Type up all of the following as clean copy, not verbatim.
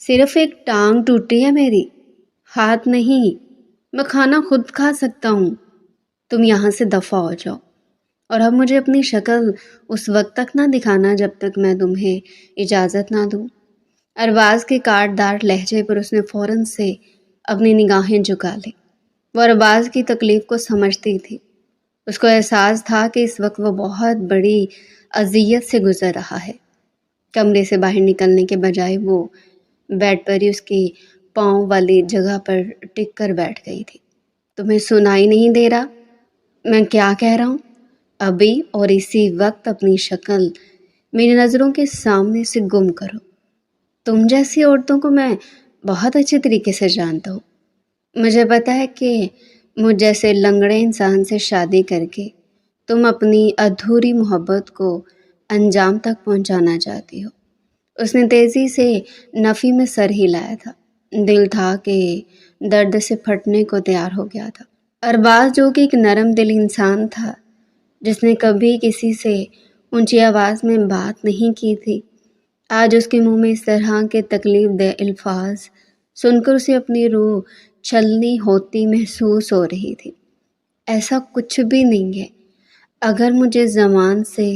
صرف ایک ٹانگ ٹوٹی ہے میری، ہاتھ نہیں۔ میں کھانا خود کھا سکتا ہوں۔ تم یہاں سے دفع ہو جاؤ، اور اب مجھے اپنی شکل اس وقت تک نہ دکھانا جب تک میں تمہیں اجازت نہ دوں۔ ارباز کے کاٹدار لہجے پر اس نے فوراً سے اپنی نگاہیں جھکا لی۔ وہ ارباز کی تکلیف کو سمجھتی تھی۔ اس کو احساس تھا کہ اس وقت وہ بہت بڑی اذیت سے گزر رہا ہے۔ کمرے سے باہر نکلنے کے بجائے وہ بیڈ پر ہی اس کی پاؤں والی جگہ پر ٹک کر بیٹھ گئی تھی۔ تمہیں سنائی نہیں دے رہا میں کیا کہہ رہا ہوں؟ ابھی اور اسی وقت اپنی شکل میری نظروں کے سامنے سے گم کرو۔ تم جیسی عورتوں کو میں بہت اچھے طریقے سے جانتا ہوں۔ مجھے پتا ہے کہ مجھ جیسے لنگڑے انسان سے شادی کر کے تم اپنی ادھوری محبت کو انجام تک پہنچانا چاہتی ہو۔ اس نے تیزی سے نفی میں سر ہلایا تھا۔ دل تھا کہ درد سے پھٹنے کو تیار ہو گیا تھا۔ ارباز جو کہ ایک نرم دل انسان تھا، جس نے کبھی کسی سے اونچی آواز میں بات نہیں کی تھی، آج اس کے منہ میں اس طرح کے تکلیف دہ الفاظ سن کر اسے اپنی روح چھلنی ہوتی محسوس ہو رہی تھی۔ ایسا کچھ بھی نہیں ہے۔ اگر مجھے زبان سے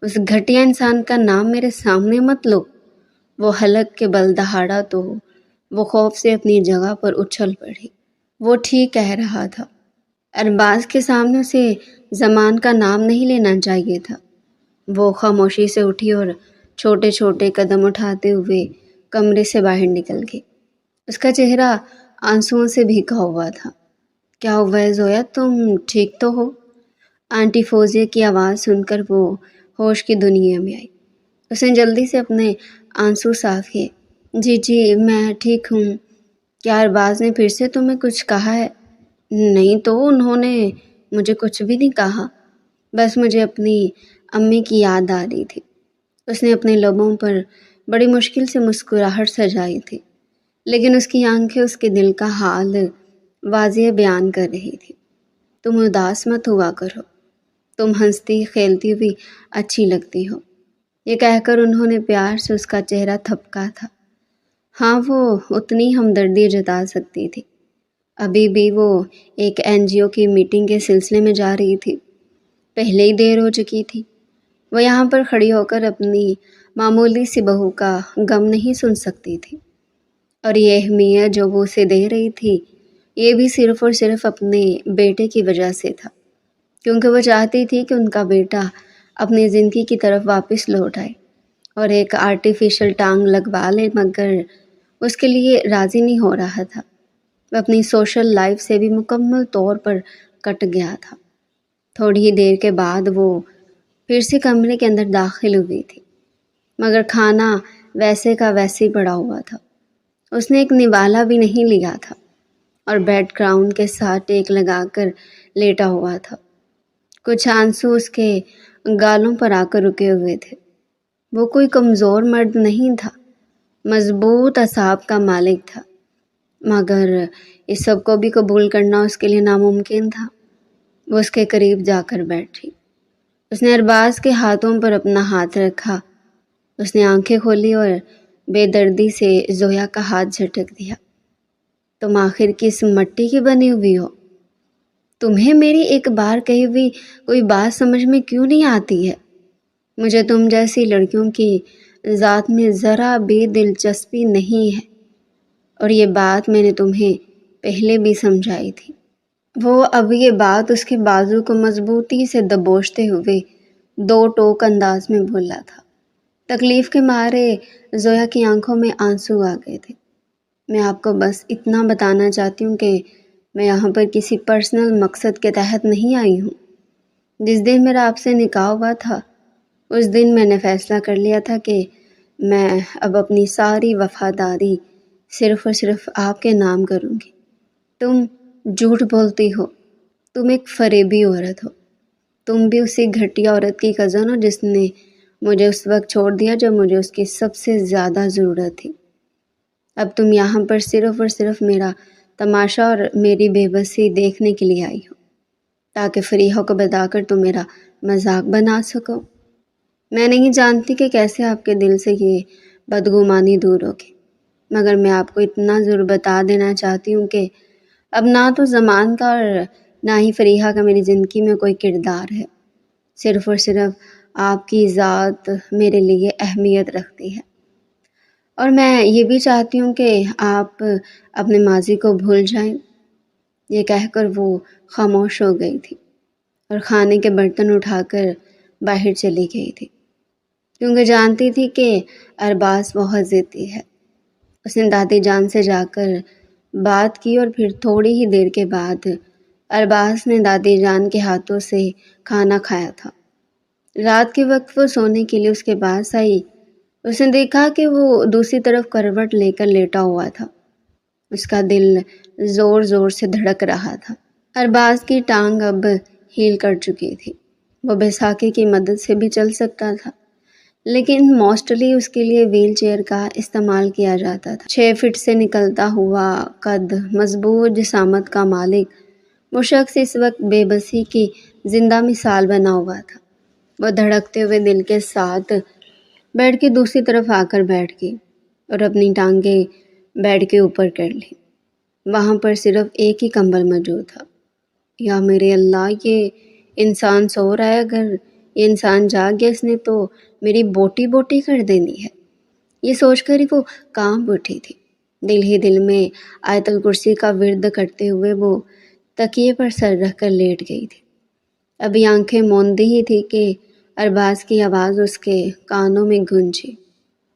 اس گھٹیا انسان کا نام میرے سامنے مت لو۔ وہ حلق کے بل دہاڑا تو وہ خوف سے اپنی جگہ پر اچھل پڑی۔ وہ ٹھیک کہہ رہا تھا۔ ارباز کے سامنے اسے زمان کا نام نہیں لینا چاہیے تھا۔ وہ خاموشی سے اٹھی اور چھوٹے چھوٹے قدم اٹھاتے ہوئے کمرے سے باہر نکل گئی۔ اس کا چہرہ آنسوؤں سے بھیگا ہوا تھا۔ کیا ہوا ہے زویا، تم ٹھیک تو ہو؟ آنٹی فوزیہ کی آواز سن کر وہ ہوش کی دنیا میں آئی۔ اس نے جلدی سے اپنے آنسو صاف کیے۔ جی میں ٹھیک ہوں۔ کیا ارباز نے پھر سے تمہیں کچھ کہا ہے؟ نہیں تو انہوں نے مجھے کچھ بھی نہیں کہا، بس مجھے اپنی امی کی یاد آ رہی تھی۔ اس نے اپنے لبوں پر بڑی مشکل سے مسکراہٹ سجائی تھی، لیکن اس کی آنکھیں اس کے دل کا حال واضح بیان کر رہی تھی۔ تم اداس مت ہوا کرو، تم ہنستی کھیلتی ہوئی اچھی لگتی ہو۔ یہ کہہ کر انہوں نے پیار سے اس کا چہرہ تھپکا تھا۔ ہاں، وہ اتنی ہمدردی جتا سکتی تھی۔ ابھی بھی وہ ایک NGO کی میٹنگ کے سلسلے میں جا رہی تھی۔ پہلے ہی دیر ہو چکی تھی۔ وہ یہاں پر کھڑی ہو کر اپنی معمولی سی بہو کا غم نہیں سن سکتی تھی، اور یہ اہمیت جو وہ اسے دے رہی تھی، یہ بھی صرف اور صرف اپنے بیٹے کی وجہ سے تھا، کیونکہ وہ چاہتی تھی کہ ان کا بیٹا اپنی زندگی کی طرف واپس لوٹ آئے اور ایک آرٹیفیشل ٹانگ لگوا لے، مگر اس کے لیے راضی نہیں ہو رہا تھا۔ وہ اپنی سوشل لائف سے بھی مکمل طور پر کٹ گیا تھا۔ تھوڑی ہی دیر کے بعد وہ پھر سے کمرے کے اندر داخل ہوئی تھی، مگر کھانا ویسے کا ویسے ہی پڑا ہوا تھا۔ اس نے ایک نوالا بھی نہیں لیا تھا اور بیڈ گراؤنڈ کے ساتھ ٹیک لگا کر لیٹا ہوا تھا۔ کچھ آنسو اس کے گالوں پر آ کر رکے ہوئے تھے۔ وہ کوئی کمزور مرد نہیں تھا، مضبوط اعصاب کا مالک تھا، مگر اس سب کو بھی قبول کرنا اس کے لیے ناممکن تھا۔ وہ اس کے قریب جا کر بیٹھی۔ اس نے ارباز کے ہاتھوں پر اپنا ہاتھ رکھا۔ اس نے آنکھیں کھولی اور بے دردی سے زویا کا ہاتھ جھٹک دیا۔ تم آخر کس مٹی کی بنی ہوئی ہو؟ تمہیں میری ایک بار کہی ہوئی کوئی بات سمجھ میں کیوں نہیں آتی ہے؟ مجھے تم جیسی لڑکیوں کی ذات میں ذرا بھی دلچسپی نہیں ہے، اور یہ بات میں نے تمہیں پہلے بھی سمجھائی تھی۔ وہ اب یہ بات اس کے بازو کو مضبوطی سے دبوچتے ہوئے دو ٹوک انداز میں بولا تھا۔ تکلیف کے مارے زویا کی آنکھوں میں آنسو آ گئے تھے۔ میں آپ کو بس اتنا بتانا چاہتی ہوں کہ میں یہاں پر کسی پرسنل مقصد کے تحت نہیں آئی ہوں۔ جس دن میرا آپ سے نکاح ہوا تھا، اس دن میں نے فیصلہ کر لیا تھا کہ میں اب اپنی ساری وفاداری صرف اور صرف آپ کے نام کروں گی۔ تم جھوٹ بولتی ہو، تم ایک فریبی عورت ہو، تم بھی اسی گھٹیا عورت کی کزن ہو جس نے مجھے اس وقت چھوڑ دیا جب مجھے اس کی سب سے زیادہ ضرورت تھی۔ اب تم یہاں پر صرف اور صرف میرا تماشا اور میری بے بسی دیکھنے کے لیے آئی ہو، تاکہ فریحہ کو بتا کر تم میرا مذاق بنا سکو۔ میں نہیں جانتی کہ کیسے آپ کے دل سے یہ بدگمانی دور ہوگی۔ مگر میں آپ کو اتنا ضرور بتا دینا چاہتی ہوں کہ اب نہ تو زمان کا اور نہ ہی فریحہ کا میری زندگی میں کوئی کردار ہے۔ صرف اور صرف آپ کی ذات میرے لیے اہمیت رکھتی ہے، اور میں یہ بھی چاہتی ہوں کہ آپ اپنے ماضی کو بھول جائیں۔ یہ کہہ کر وہ خاموش ہو گئی تھی اور کھانے کے برتن اٹھا کر باہر چلی گئی تھی، کیونکہ جانتی تھی کہ ارباز بہت ضدی ہے۔ اس نے دادی جان سے جا کر بات کی اور پھر تھوڑی ہی دیر کے بعد ارباز نے دادی جان کے ہاتھوں سے کھانا کھایا تھا۔ رات کے وقت وہ سونے کے لیے اس کے پاس آئی۔ اس نے دیکھا کہ وہ دوسری طرف کروٹ لے کر لیٹا ہوا تھا۔ اس کا دل زور زور سے دھڑک رہا تھا۔ ارباز کی ٹانگ اب ہیل کر چکی تھی۔ وہ بیساکھی کی مدد سے بھی چل سکتا تھا، لیکن موسٹلی اس کے لیے ویل چیئر کا استعمال کیا جاتا تھا۔ 6 فٹ سے نکلتا ہوا قد، مضبوط جسامت کا مالک وہ شخص اس وقت بے بسی کی زندہ مثال بنا ہوا تھا۔ وہ دھڑکتے ہوئے دل کے ساتھ بیڈ کی دوسری طرف آ کر بیٹھ گئی اور اپنی ٹانگیں بیڈ کے اوپر کر لی۔ وہاں پر صرف ایک ہی کمبل موجود تھا۔ یا میرے اللہ، یہ انسان سو رہا ہے، اگر یہ انسان جاگ گیا اس نے تو میری بوٹی بوٹی کر دینی ہے۔ یہ سوچ کر ہی وہ کانپ اٹھی تھی۔ دل ہی دل میں آیت الکرسی کا ورد کرتے ہوئے وہ تکیے پر سر رکھ کر لیٹ گئی تھی۔ ابھی آنکھیں موندی ہی تھی کہ ارباز کی آواز اس کے کانوں میں گونجی۔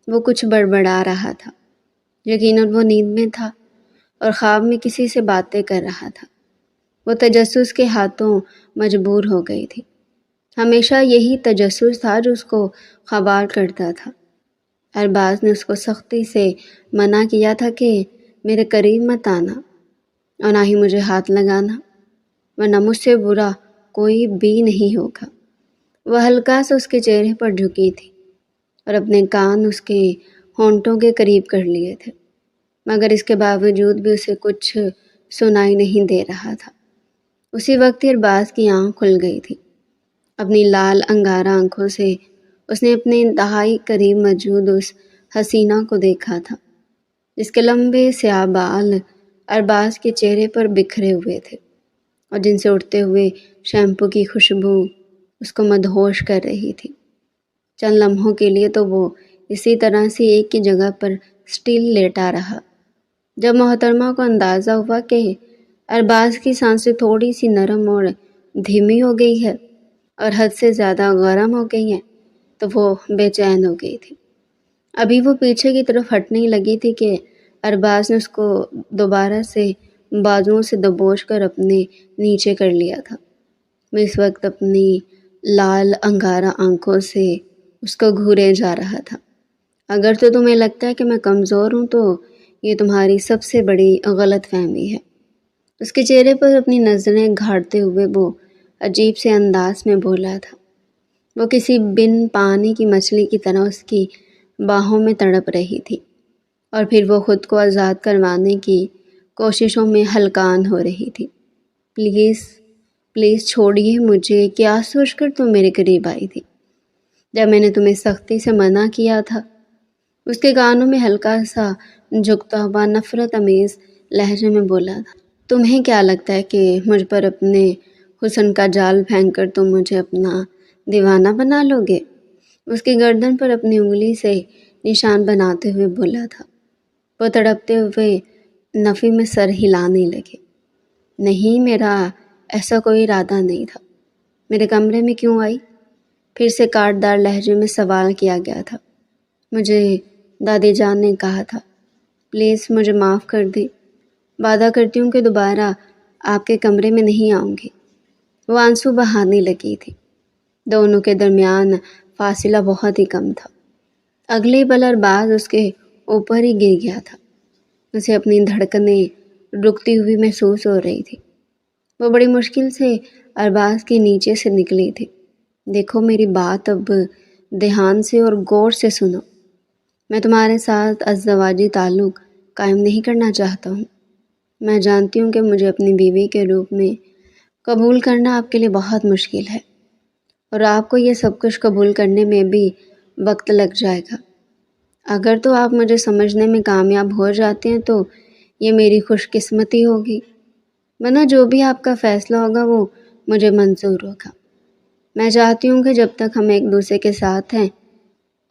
وہ کچھ بڑبڑا رہا تھا۔ یقیناً وہ نیند میں تھا اور خواب میں کسی سے باتیں کر رہا تھا۔ وہ تجسس کے ہاتھوں مجبور ہو گئی تھی۔ ہمیشہ یہی تجسس تھا جو اس کو خوار کرتا تھا۔ ارباز نے اس کو سختی سے منع کیا تھا کہ میرے قریب مت آنا اور نہ ہی مجھے ہاتھ لگانا، ورنہ مجھ سے برا کوئی بھی نہیں ہوگا۔ وہ ہلکا سا اس کے چہرے پر جھکی تھی اور اپنے کان اس کے ہونٹوں کے قریب کر لیے تھے، مگر اس کے باوجود بھی اسے کچھ سنائی نہیں دے رہا تھا۔ اسی وقت ہی ارباز کی آنکھ کھل گئی تھی۔ اپنی لال انگارہ آنکھوں سے اس نے اپنے انتہائی قریب موجود اس حسینہ کو دیکھا تھا، جس کے لمبے سیاہ بال ارباز کے چہرے پر بکھرے ہوئے تھے اور جن سے اٹھتے ہوئے شیمپو کی خوشبو اس کو مدہوش کر رہی تھی۔ چند لمحوں کے لیے تو وہ اسی طرح سے ایک ہی جگہ پر سٹل لیٹا رہا۔ جب محترمہ کو اندازہ ہوا کہ ارباز کی سانسیں تھوڑی سی نرم اور دھیمی ہو گئی ہے اور حد سے زیادہ گرم ہو گئی ہیں، تو وہ بے چین ہو گئی تھی۔ ابھی وہ پیچھے کی طرف ہٹنے لگی تھی کہ ارباز نے اس کو دوبارہ سے بازوؤں سے دبوچ کر اپنے نیچے کر لیا تھا۔ وہ اس وقت اپنی لال انگارہ آنکھوں سے اس کو گھورے جا رہا تھا۔ اگر تو تمہیں لگتا ہے کہ میں کمزور ہوں تو یہ تمہاری سب سے بڑی غلط فہمی ہے۔ اس کے چہرے پر اپنی نظریں گھاڑتے ہوئے وہ عجیب سے انداز میں بولا تھا۔ وہ کسی بن پانی کی مچھلی کی طرح اس کی باہوں میں تڑپ رہی تھی اور پھر وہ خود کو آزاد کروانے کی کوششوں میں ہلکان ہو رہی تھی۔ پلیز پلیز چھوڑیے مجھے، کیا سوچ کر تم میرے قریب آئی تھی جب میں نے تمہیں سختی سے منع کیا تھا؟ اس کے کانوں میں ہلکا سا جھکتا ہوا نفرت امیز لہجے میں بولا تھا۔ تمہیں کیا لگتا ہے کہ مجھ پر اپنے حسن کا جال پھینک کر تم مجھے اپنا دیوانہ بنا لو گے؟ اس کی گردن پر اپنی انگلی سے نشان بناتے ہوئے بولا تھا۔ وہ تڑپتے ہوئے نفی میں سر ہلانے لگے۔ نہیں، میرا ایسا کوئی ارادہ نہیں تھا۔ میرے کمرے میں کیوں آئی؟ پھر سے کاٹدار لہجے میں سوال کیا گیا تھا۔ مجھے دادی جان نے کہا تھا۔ پلیز مجھے معاف کر دیں، وعدہ کرتی ہوں کہ دوبارہ آپ کے کمرے میں نہیں آؤں گی۔ وہ آنسو بہانے لگی تھی۔ دونوں کے درمیان فاصلہ بہت ہی کم تھا۔ اگلے پل ارباز اس کے اوپر ہی گر گیا تھا۔ اسے اپنی دھڑکنیں رکتی ہوئی محسوس ہو رہی تھی۔ وہ بڑی مشکل سے ارباز کے نیچے سے نکلی تھی۔ دیکھو، میری بات اب دھیان سے اور غور سے سنو۔ میں تمہارے ساتھ ازدواجی تعلق قائم نہیں کرنا چاہتا ہوں۔ میں جانتی ہوں کہ مجھے اپنی بیوی کے روپ میں قبول کرنا آپ کے لیے بہت مشکل ہے، اور آپ کو یہ سب کچھ قبول کرنے میں بھی وقت لگ جائے گا۔ اگر تو آپ مجھے سمجھنے میں کامیاب ہو جاتے ہیں تو یہ میری خوش قسمتی ہوگی، ورنہ جو بھی آپ کا فیصلہ ہوگا وہ مجھے منظور ہوگا۔ میں چاہتی ہوں کہ جب تک ہم ایک دوسرے کے ساتھ ہیں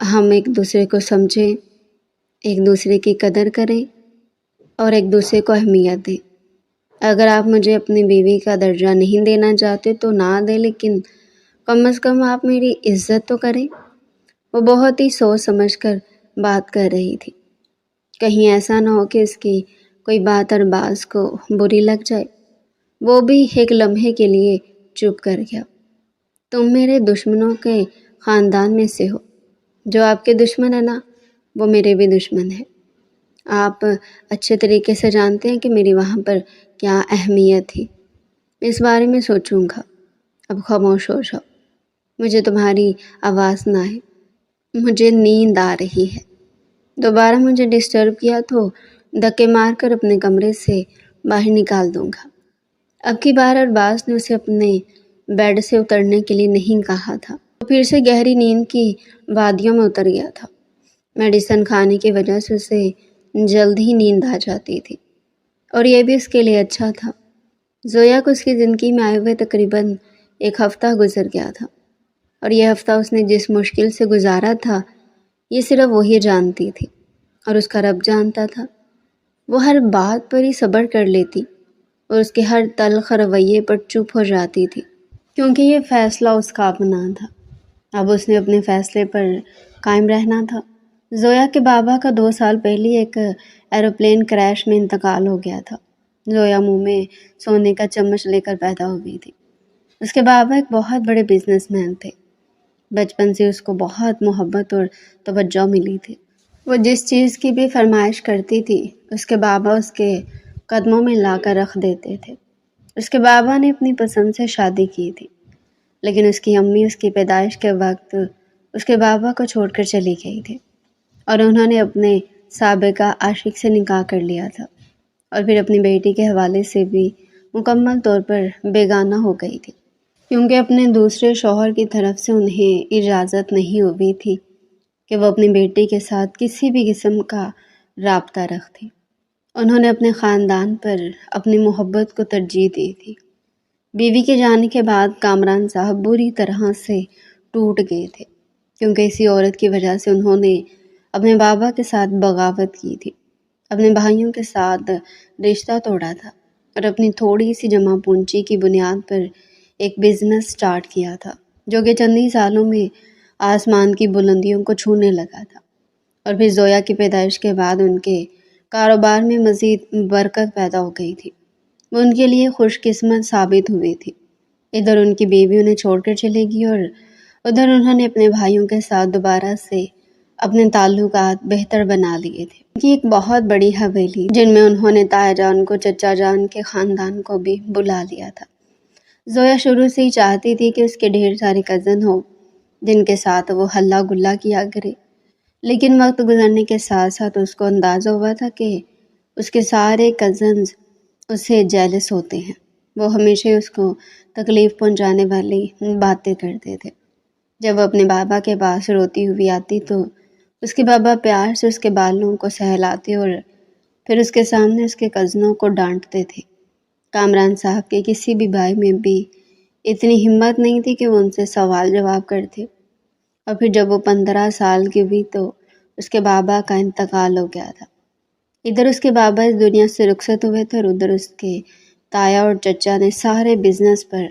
ہم ایک دوسرے کو سمجھیں، ایک دوسرے کی قدر کریں اور ایک دوسرے کو اہمیت دیں۔ اگر آپ مجھے اپنی بیوی کا درجہ نہیں دینا چاہتے تو نہ دیں، لیکن کم از کم آپ میری عزت تو کریں۔ وہ بہت ہی سوچ سمجھ کر بات کر رہی تھی، کہیں ایسا نہ ہو کہ اس کی کوئی بات ارباز کو بری لگ جائے۔ وہ بھی ایک لمحے کے لیے چپ کر گیا۔ تم میرے دشمنوں کے خاندان میں سے ہو، جو آپ کے دشمن ہیں نا وہ میرے بھی دشمن ہیں۔ آپ اچھے طریقے سے جانتے ہیں کہ میری وہاں پر کیا اہمیت تھی۔ اس بارے میں سوچوں گا، اب خاموش ہو جاؤ، مجھے تمہاری آواز نہ آئے، مجھے نیند آ رہی ہے۔ دوبارہ مجھے ڈسٹرب کیا تو دھکے مار کر اپنے کمرے سے باہر نکال دوں گا۔ اب کی بار ارباز نے اسے اپنے بیڈ سے اترنے کے لیے نہیں کہا تھا، وہ پھر سے گہری نیند کی وادیوں میں اتر گیا تھا۔ میڈیسن کھانے کی وجہ سے اسے جلد ہی نیند آ جاتی تھی، اور یہ بھی اس کے لیے اچھا تھا۔ زویا کو اس کی زندگی میں آئے ہوئے تقریباً ایک ہفتہ گزر گیا تھا، اور یہ ہفتہ اس نے جس مشکل سے گزارا تھا یہ صرف وہی جانتی تھی، اور اس کا رب جانتا تھا۔ وہ ہر بات پر ہی صبر کر لیتی اور اس کے ہر تلخ رویے پر چپ ہو جاتی تھی، کیونکہ یہ فیصلہ اس کا اپنا تھا۔ اب اس نے اپنے فیصلے پر قائم رہنا تھا۔ زویا کے بابا کا 2 سال پہلے ایک ایروپلین کریش میں انتقال ہو گیا تھا۔ زویا منہ میں سونے کا چمچ لے کر پیدا ہوئی تھی۔ اس کے بابا ایک بہت بڑے بزنس مین تھے۔ بچپن سے اس کو بہت محبت اور توجہ ملی تھی۔ وہ جس چیز کی بھی فرمائش کرتی تھی اس کے بابا اس کے قدموں میں لا کر رکھ دیتے تھے۔ اس کے بابا نے اپنی پسند سے شادی کی تھی، لیکن اس کی امی اس کی پیدائش کے وقت اس کے بابا کو چھوڑ کر چلی گئی تھی، اور انہوں نے اپنے سابقہ عاشق سے نکاح کر لیا تھا، اور پھر اپنی بیٹی کے حوالے سے بھی مکمل طور پر بیگانہ ہو گئی تھی، کیونکہ اپنے دوسرے شوہر کی طرف سے انہیں اجازت نہیں ہوئی تھی کہ وہ اپنی بیٹی کے ساتھ کسی بھی قسم کا رابطہ رکھتے۔ انہوں نے اپنے خاندان پر اپنی محبت کو ترجیح دی تھی۔ بیوی کے جانے کے بعد کامران صاحب بری طرح سے ٹوٹ گئے تھے، کیونکہ اسی عورت کی وجہ سے انہوں نے اپنے بابا کے ساتھ بغاوت کی تھی، اپنے بھائیوں کے ساتھ رشتہ توڑا تھا، اور اپنی تھوڑی سی جمع پونجی کی بنیاد پر ایک بزنس سٹارٹ کیا تھا جو کہ چند ہی سالوں میں آسمان کی بلندیوں کو چھونے لگا تھا۔ اور پھر زویا کی پیدائش کے بعد ان کے کاروبار میں مزید برکت پیدا ہو گئی تھی۔ وہ ان کے لیے خوش قسمت ثابت ہوئی تھی۔ ادھر ان کی بیوی انہیں چھوڑ کر چلے گئی، اور ادھر انہوں نے اپنے بھائیوں کے ساتھ دوبارہ سے اپنے تعلقات بہتر بنا لیے تھے۔ ان کی ایک بہت بڑی حویلی جن میں انہوں نے تایا جان کو، چچا جان کے خاندان کو بھی بلا لیا تھا۔ زویا شروع سے ہی چاہتی تھی کہ اس کے ڈھیر سارے کزن ہوں جن کے ساتھ وہ ہلا گلا کیا کرے، لیکن وقت گزرنے کے ساتھ ساتھ اس کو اندازہ ہوا تھا کہ اس کے سارے کزنز اس سے جیلس ہوتے ہیں۔ وہ ہمیشہ اس کو تکلیف پہنچانے والی باتیں کرتے تھے۔ جب وہ اپنے بابا کے پاس روتی ہوئی آتی تو اس کے بابا پیار سے اس کے بالوں کو سہلاتے اور پھر اس کے سامنے اس کے کزنوں کو ڈانٹتے تھے۔ کامران صاحب کے کسی بھی بھائی میں بھی اتنی ہمت نہیں تھی کہ وہ ان سے سوال جواب کرتے، اور پھر جب وہ 15 سال کی ہوئی تو اس کے بابا کا انتقال ہو گیا تھا۔ ادھر اس کے بابا اس دنیا سے رخصت ہوئے تھے، اور ادھر اس کے تایا اور چچا نے سارے بزنس پر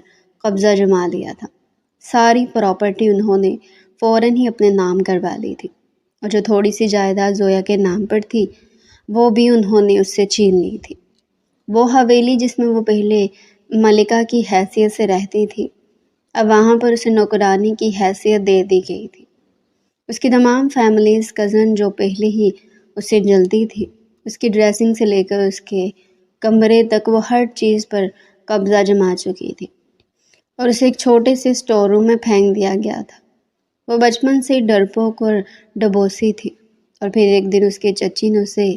قبضہ جما لیا تھا۔ ساری پراپرٹی انہوں نے فوراً ہی اپنے نام کروا لی تھی، اور جو تھوڑی سی جائیداد زویا کے نام پر تھی وہ بھی انہوں نے اس سے چھین لی تھی۔ وہ حویلی جس میں وہ پہلے ملکہ کی حیثیت سے رہتی تھی اب وہاں پر اسے نوکرانی کی حیثیت دے دی گئی تھی۔ اس کی تمام فیملیز کزن جو پہلے ہی اس سے جلتی تھی، اس کی ڈریسنگ سے لے کر اس کے کمرے تک وہ ہر چیز پر قبضہ جما چکی تھی، اور اسے ایک چھوٹے سے اسٹور روم میں پھینک دیا گیا تھا۔ وہ بچپن سے ڈرپوک اور ڈبوسی تھی، اور پھر ایک دن اس کے چچی نے اسے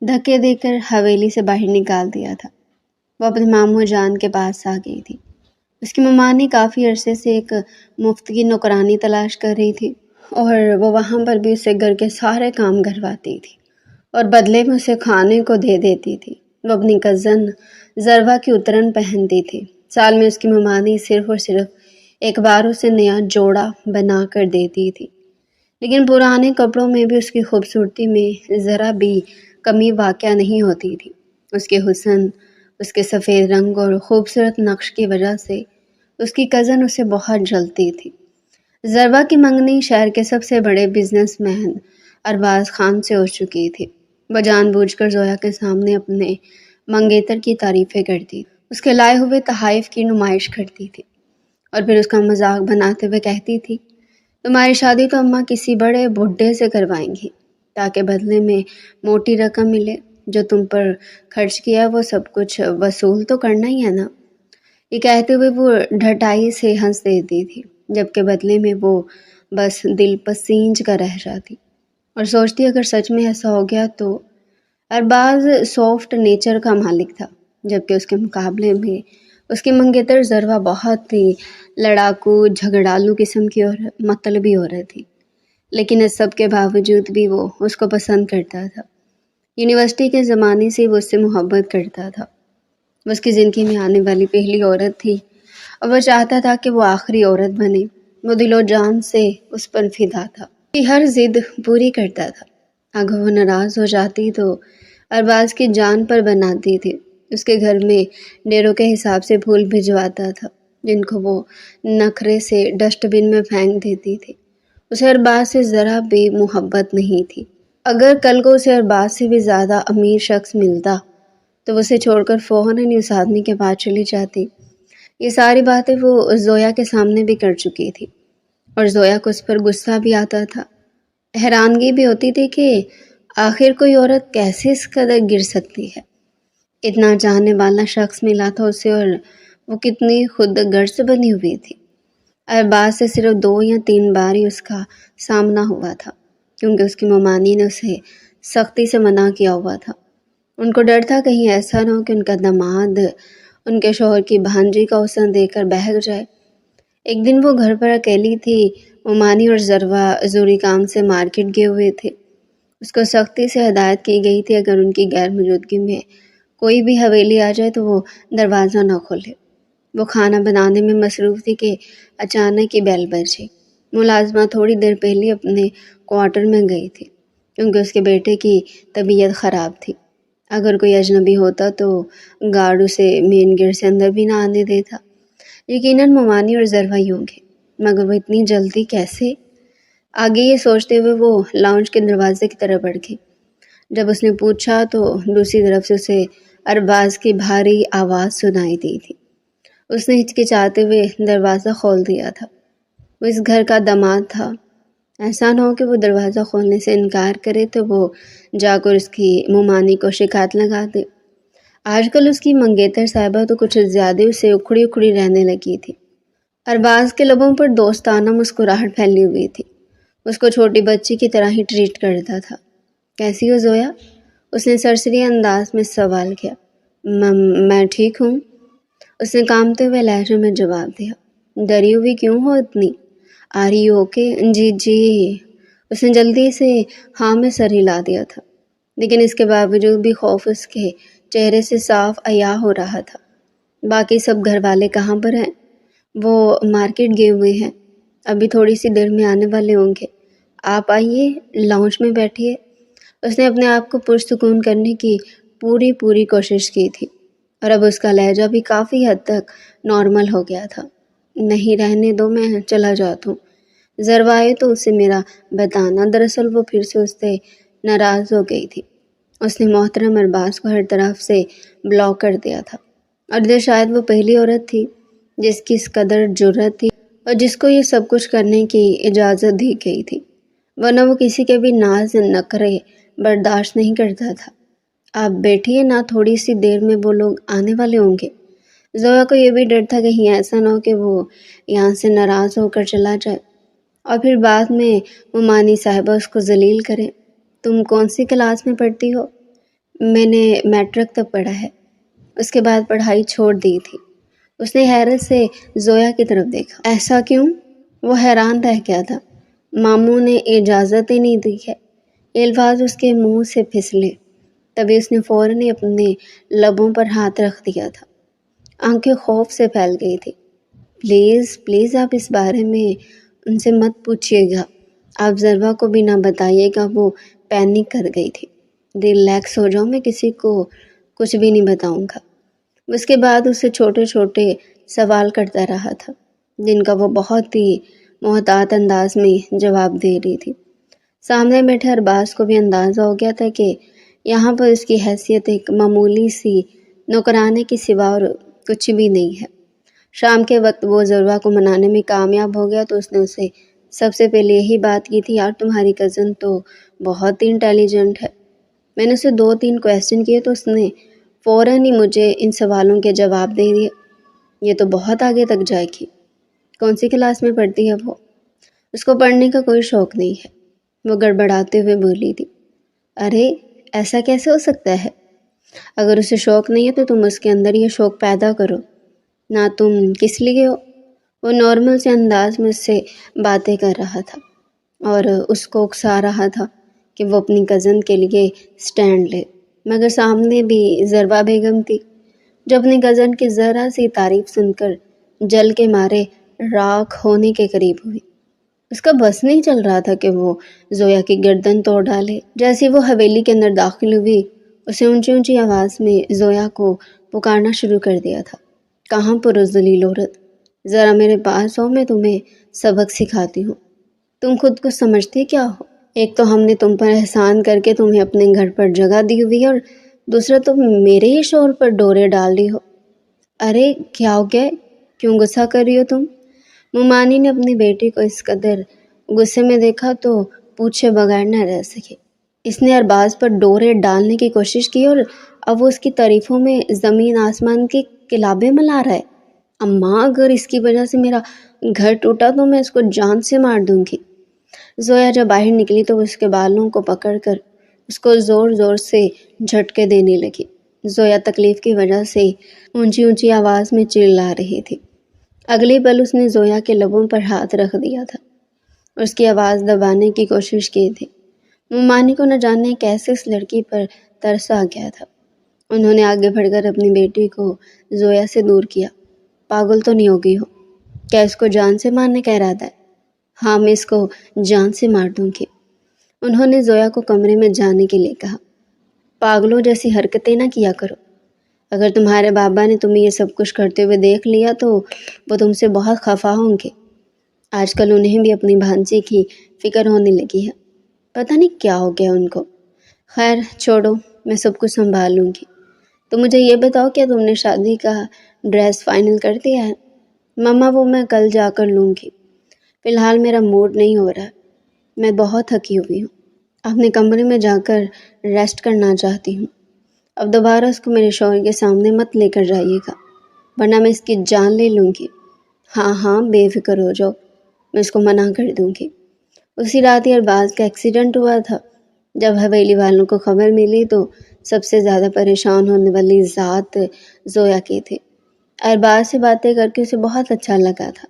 دھکے دے کر حویلی سے باہر نکال دیا تھا۔ وہ اپنے ماموں جان کے پاس آ گئی تھی۔ اس کی ممانی کافی عرصے سے ایک مفت کی نوکرانی تلاش کر رہی تھی۔ اور وہ وہاں پر بھی اسے گھر کے سارے کام کرواتی تھی اور بدلے میں اسے کھانے کو دے دیتی تھی۔ وہ اپنی کزن ضربہ کی اترن پہنتی تھی۔ سال میں اس کی ممانی صرف اور صرف ایک بار اسے نیا جوڑا بنا کر دیتی تھی، لیکن پرانے کپڑوں میں بھی اس کی خوبصورتی میں ذرا بھی کمی واقع نہیں ہوتی تھی۔ اس کے حسن، اس کے سفید رنگ اور خوبصورت نقش کی وجہ سے اس کی کزن اسے بہت جلتی تھی۔ ضربہ کی منگنی شہر کے سب سے بڑے بزنس مین ارباز خان سے ہو چکی تھی۔ وہ جان بوجھ کر زویا کے سامنے اپنے منگیتر کی تعریفیں کرتی، اس کے لائے ہوئے تحائف کی نمائش کرتی تھی اور پھر اس کا مذاق بناتے ہوئے کہتی تھی، تمہاری شادی تو اماں کسی بڑے بڈھے سے کروائیں گی تاکہ بدلے میں موٹی رقم ملے۔ جو تم پر خرچ کیا وہ سب کچھ وصول تو کرنا ہی ہے نا۔ یہ کہتے ہوئے وہ ڈھٹائی سے ہنس دیتی تھی، جبکہ بدلے میں وہ بس دل پسینج کر رہ جاتی اور سوچتی اگر سچ میں ایسا ہو گیا تو۔ ارباز سافٹ نیچر کا مالک تھا، جبکہ اس کے مقابلے میں اس کی منگیتر ضربہ بہت ہی لڑاکو جھگڑالو قسم کی اور مطلبی عورت تھی، لیکن اس سب کے باوجود بھی وہ اس کو پسند کرتا تھا۔ یونیورسٹی کے زمانے سے وہ اس سے محبت کرتا تھا۔ وہ اس کی زندگی میں آنے والی پہلی عورت تھی اور وہ چاہتا تھا کہ وہ آخری عورت بنے۔ وہ دل و جان سے اس پر فدا تھا، اس کی ہر ضد پوری کرتا تھا۔ اگر وہ ناراض ہو جاتی تو ارباز کی جان پر بناتی تھی۔ اس کے گھر میں ڈیروں کے حساب سے پھول بھجواتا تھا، جن کو وہ نخرے سے ڈسٹ بن میں پھینک دیتی تھی۔ اسے ارباز سے ذرا بھی محبت نہیں تھی۔ اگر کل کو اسے ارباز سے بھی زیادہ امیر شخص ملتا تو وہ اسے چھوڑ کر فوراً ہی اس آدمی کے پاس چلی جاتی۔ یہ ساری باتیں وہ زویا کے سامنے بھی کر چکی تھی اور زویا کو اس پر غصہ بھی آتا تھا۔ حیرانگی بھی ہوتی تھی کہ آخر کوئی عورت کیسے اس قدر گر سکتی ہے۔ اتنا چاہنے والا شخص ملا تھا اسے اور وہ کتنی خود غرض بنی ہوئی تھی۔ ارباز سے صرف 2 یا 3 بار ہی اس کا سامنا ہوا تھا، کیونکہ اس کی ممانی نے اسے سختی سے منع کیا ہوا تھا۔ ان کو ڈر تھا کہیں ایسا نہ ہو کہ ان کا داماد ان کے شوہر کی بھانجی کا حسن دیکھ کر بہک جائے۔ ایک دن وہ گھر پر اکیلی تھی۔ ممانی اور ضربہ ضروری کام سے مارکیٹ گئے ہوئے تھے۔ اس کو سختی سے ہدایت کی گئی تھی اگر ان کی غیر موجودگی میں کوئی بھی حویلی آ جائے تو وہ دروازہ نہ کھولے۔ وہ کھانا بنانے میں مصروف تھی کہ اچانک ہی بیل بجی۔ ملازمہ تھوڑی دیر پہلے اپنے کوارٹر میں گئی تھی، کیونکہ اس کے بیٹے کی طبیعت خراب تھی۔ اگر کوئی اجنبی ہوتا تو گارڈ اسے مین گیٹ سے اندر بھی نہ آنے دیتا۔ یقیناً ممانی اور ضربہ ہی ہوں گے، مگر وہ اتنی جلدی کیسے؟ آگے یہ سوچتے ہوئے وہ لاؤنج کے دروازے کی طرف بڑھ گئی۔ جب اس نے پوچھا تو دوسری طرف سے اسے ارباز کی بھاری آواز سنائی دی تھی۔ اس نے ہچکچاتے ہوئے دروازہ کھول دیا تھا۔ وہ اس گھر کا داماد تھا، ایسا نہ ہو کہ وہ دروازہ کھولنے سے انکار کرے تو وہ جا کر اس کی ممانی کو شکایت لگا دے۔ آج کل اس کی منگیتر صاحبہ تو کچھ زیادہ اسے اکھڑی اکھڑی رہنے لگی تھی۔ ارباز کے لبوں پر دوستانہ مسکراہٹ پھیلی ہوئی تھی۔ اس کو چھوٹی بچی کی طرح ہی ٹریٹ کرتا تھا۔ کیسی ہو زویا؟ اس نے سرسری انداز میں سوال کیا۔ میں ٹھیک ہوں، اس نے کانپتے ہوئے لہجے میں جواب دیا۔ ڈری ہوئی کیوں ہو اتنی؟ Are you okay? جی۔ اس نے جلدی سے ہاں میں سر ہلا دیا تھا، لیکن اس کے باوجود بھی خوف اس کے چہرے سے صاف عیاں ہو رہا تھا۔ باقی سب گھر والے کہاں پر ہیں؟ وہ مارکیٹ گئے ہوئے ہیں، ابھی تھوڑی سی دیر میں آنے والے ہوں گے۔ آپ آئیے، لاؤنج میں بیٹھیے۔ اس نے اپنے آپ کو پرسکون کرنے کی پوری کوشش کی تھی اور اب اس کا لہجہ بھی کافی حد تک نارمل ہو گیا تھا۔ نہیں رہنے دو، میں چلا جاتا ہوں۔ ضربہ آئے تو اسے میرا بتانا۔ دراصل وہ پھر سے اس سے ناراض ہو گئی تھی۔ اس نے محترم ارباز کو ہر طرف سے بلاک کر دیا تھا اور یہ شاید وہ پہلی عورت تھی جس کی اس قدر جرأت تھی اور جس کو یہ سب کچھ کرنے کی اجازت دی گئی تھی، ورنہ وہ کسی کے بھی ناز نخرے برداشت نہیں کرتا تھا۔ آپ بیٹھیے نا، تھوڑی سی دیر میں وہ لوگ آنے والے ہوں گے۔ زویا کو یہ بھی ڈر تھا کہیں ایسا نہ ہو کہ وہ یہاں سے ناراض ہو کر چلا جائے اور پھر بعد میں ممانی صاحبہ اس کو ذلیل کرے۔ تم کون سی کلاس میں پڑھتی ہو؟ میں نے میٹرک تک پڑھا ہے، اس کے بعد پڑھائی چھوڑ دی تھی۔ اس نے حیرت سے زویا کی طرف دیکھا۔ ایسا کیوں؟ وہ حیران رہ گیا تھا۔ ماموں نے اجازت ہی نہیں دی ہے۔ یہ الفاظ اس کے منہ سے پھسلے، تبھی اس نے فوراً ہی اپنے لبوں پر ہاتھ رکھ دیا تھا۔ آنکھیں خوف سے پھیل گئی تھی۔ پلیز پلیز آپ اس بارے میں ان سے مت پوچھیے گا، آپ ذرا کو بھی نہ بتائیے گا۔ وہ پینک کر گئی تھی۔ ریلیکس ہو جاؤ، میں کسی کو کچھ بھی نہیں بتاؤں گا۔ اس کے بعد اسے چھوٹے چھوٹے سوال کرتا رہا تھا، جن کا وہ بہت ہی محتاط انداز میں جواب دے رہی تھی۔ سامنے بیٹھے ارباز کو بھی اندازہ ہو گیا تھا کہ یہاں پر اس کی حیثیت ایک معمولی سی نوکرانے کی سوا اور کچھ بھی نہیں ہے۔ شام کے وقت وہ ضرورہ کو منانے میں کامیاب ہو گیا تو اس نے اسے سب سے پہلے یہی بات کی تھی، یار تمہاری کزن تو بہت ہی انٹیلیجنٹ ہے۔ میں نے اسے 2-3 کویسچن کیے تو اس نے فوراً ہی مجھے ان سوالوں کے جواب دے دیے۔ یہ تو بہت آگے تک جائے گی۔ کون سی کلاس میں پڑھتی ہے وہ؟ اس کو پڑھنے کا کوئی شوق نہیں ہے، وہ گڑبڑاتے ہوئے بولی تھی۔ ارے ایسا کیسے ہو سکتا ہے؟ اگر اسے شوق نہیں ہے تو تم اس کے اندر یہ شوق پیدا کرو نہ، تم کس لیے ہو؟ وہ نارمل سے انداز میں اس سے باتیں کر رہا تھا اور اس کو اکسا رہا تھا کہ وہ اپنی کزن کے لیے سٹینڈ لے، مگر سامنے بھی ضربہ بیگم تھی جو اپنی کزن کی ذرا سی تعریف سن کر جل کے مارے راکھ ہونے کے قریب ہوئی۔ اس کا بس نہیں چل رہا تھا کہ وہ زویا کی گردن توڑ ڈالے۔ جیسے وہ حویلی کے اندر داخل ہوئی، اسے اونچی اونچی آواز میں زویا کو پکارنا شروع کر دیا تھا۔ کہاں پر ذلیل عورت، ذرا میرے پاس آؤ، میں تمہیں سبق سکھاتی ہوں۔ تم خود کو سمجھتے کیا ہو؟ ایک تو ہم نے تم پر احسان کر کے تمہیں اپنے گھر پر جگہ دی ہوئی ہے، اور دوسرا تم میرے ہی شوہر پر ڈورے ڈال رہی ہو۔ ارے کیا ہو گیا؟ کیوں غصہ کر رہی ہو تم؟ مومانی نے اپنی بیٹی کو اس قدر غصے میں دیکھا تو پوچھے بغیر نہ رہ سکے۔ اس نے ارباز پر ڈورے ڈالنے کی کوشش کی اور اب وہ اس کی تعریفوں میں زمین آسمان کے کلابے ملا رہا ہے۔ اماں، اگر اس کی وجہ سے میرا گھر ٹوٹا تو میں اس کو جان سے مار دوں گی۔ زویا جب باہر نکلی تو وہ اس کے بالوں کو پکڑ کر اس کو زور زور سے جھٹکے دینے لگی۔ زویا تکلیف کی وجہ سے اونچی اونچی آواز میں چلا رہی تھی۔ اگلی پل اس نے زویا کے لبوں پر ہاتھ رکھ دیا تھا اور اس کی آواز دبانے کی کوشش کی تھی۔ مومانی کو نہ جانے کیسے اس لڑکی پر ترس آ گیا تھا۔ انہوں نے آگے بڑھ کر اپنی بیٹی کو زویا سے دور کیا۔ پاگل تو نہیں ہوگی ہو؟ کیا اس کو جان سے مارنے کا ارادہ ہے؟ ہاں، میں اس کو جان سے مار دوں گی۔ انہوں نے زویا کو کمرے میں جانے کے لیے کہا۔ پاگلوں جیسی حرکتیں نہ کیا کرو۔ اگر تمہارے بابا نے تمہیں یہ سب کچھ کرتے ہوئے دیکھ لیا تو وہ تم سے بہت خفا ہوں گے۔ آج کل انہیں بھی اپنی بھانجی کی فکر ہونے لگی ہے، پتہ نہیں کیا ہو گیا ان کو۔ خیر چھوڑو، میں سب کچھ سنبھال لوں گی۔ تو مجھے یہ بتاؤ، کیا تم نے شادی کا ڈریس فائنل کر دیا ہے؟ ماما وہ میں کل جا کر لوں گی، فی الحال میرا موڈ نہیں ہو رہا، میں بہت تھکی ہوئی ہوں، اپنے کمرے میں جا کر ریسٹ کرنا چاہتی ہوں۔ اب دوبارہ اس کو میرے شوہر کے سامنے مت لے کر جائیے گا، ورنہ میں اس کی جان لے لوں گی۔ ہاں ہاں بے فکر ہو جاؤ، میں اس کو منع کر دوں گی۔ اسی رات ہی ارباز کا ایکسیڈنٹ ہوا تھا۔ جب حویلی والوں کو خبر ملی تو سب سے زیادہ پریشان ہونے والی ذات زویا کی تھی۔ ارباز سے باتیں کر کے اسے بہت اچھا لگا تھا،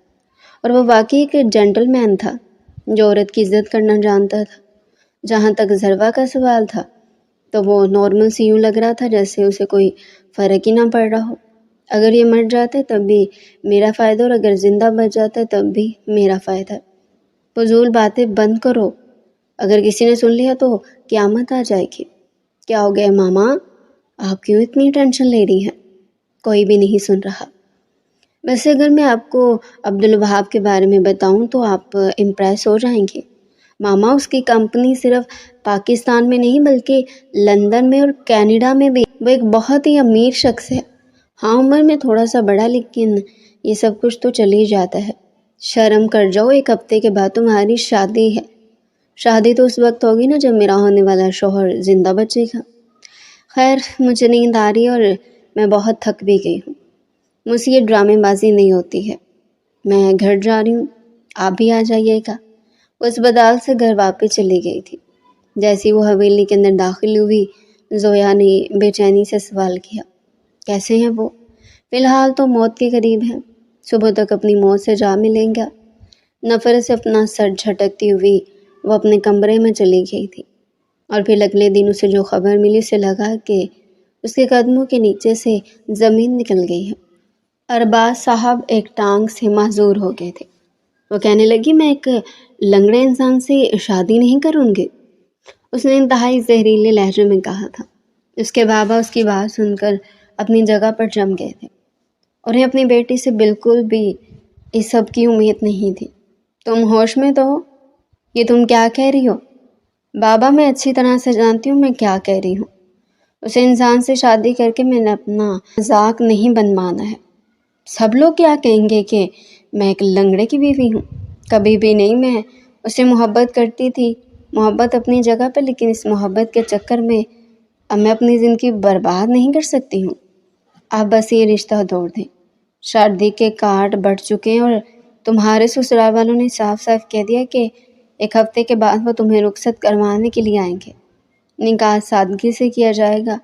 اور وہ واقعی ایک جینٹل مین تھا جو عورت کی عزت کرنا جانتا تھا۔ جہاں تک ضربہ کا سوال تھا تو وہ نارمل سی یوں لگ رہا تھا جیسے اسے کوئی فرق ہی نہ پڑ رہا ہو۔ اگر یہ مر جاتا ہے تب بھی میرا فائدہ، اور اگر زندہ بچ جاتا ہے تب بھی میرا فائدہ۔ فضول باتیں بند کرو، اگر کسی نے سن لیا تو قیامت آ جائے گی۔ کیا ہو گیا ماما؟ آپ کیوں اتنی ٹینشن لے رہی ہیں؟ کوئی بھی نہیں سن رہا۔ ویسے اگر میں آپ کو عبدالوہاب کے بارے میں بتاؤں تو آپ امپریس ہو جائیں گے۔ ماما، اس کی کمپنی صرف پاکستان میں نہیں بلکہ لندن میں اور کینیڈا میں بھی، وہ ایک بہت ہی امیر شخص ہے۔ ہاں عمر میں تھوڑا سا بڑا، لیکن یہ سب کچھ تو چل ہی جاتا ہے۔ شرم کر جاؤ، 1 ہفتے کے بعد تمہاری شادی ہے۔ شادی تو اس وقت ہوگی نا جب میرا ہونے والا شوہر زندہ بچے گا۔ خیر مجھے نیند آ رہی ہے اور میں بہت تھک بھی گئی ہوں، مجھ سے یہ ڈرامے بازی نہیں ہوتی ہے، میں گھر جا رہی ہوں، آپ بھی آ جائیے گا۔ وہ اسپتال سے گھر واپس چلی گئی تھی۔ جیسی وہ حویلی کے اندر داخل ہوئی، زویا نے بے چینی سے سوال کیا، کیسے ہیں وہ؟ فی الحال تو موت کے قریب ہیں، صبح تک اپنی موت سے جا ملیں گا۔ نفرت سے اپنا سر جھٹکتی ہوئی وہ اپنے کمرے میں چلی گئی تھی، اور پھر اگلے دن اسے جو خبر ملی اسے لگا کہ اس کے قدموں کے نیچے سے زمین نکل گئی ہے۔ ارباز صاحب ایک ٹانگ سے معذور ہو گئے تھے۔ وہ کہنے لگی، میں ایک لنگڑے انسان سے شادی نہیں کروں گی۔ اس نے انتہائی زہریلے لہجے میں کہا تھا۔ اس کے بابا اس کی بات سن کر اپنی جگہ پر جم گئے تھے۔ انہیں اپنی بیٹی سے بالکل بھی اس سب کی امید نہیں تھی۔ تم ہوش میں تو ہو؟ یہ تم کیا کہہ رہی ہو؟ بابا، میں اچھی طرح سے جانتی ہوں میں کیا کہہ رہی ہوں۔ اسے انسان سے شادی کر کے میں نے اپنا مذاق نہیں بنوانا ہے۔ سب لوگ کیا کہیں گے کہ میں ایک لنگڑے کی بیوی ہوں؟ کبھی بھی نہیں، میں اسے محبت کرتی تھی، محبت اپنی جگہ پہ، لیکن اس محبت کے چکر میں اب میں اپنی زندگی برباد نہیں کر سکتی ہوں۔ آپ بس یہ رشتہ توڑ دیں۔ شادی کے کارڈ بڑھ چکے ہیں اور تمہارے سسرال والوں نے صاف صاف کہہ دیا کہ ایک ہفتے کے بعد وہ تمہیں رخصت کروانے کے لیے آئیں گے۔ نکاح سادگی سے کیا جائے گا۔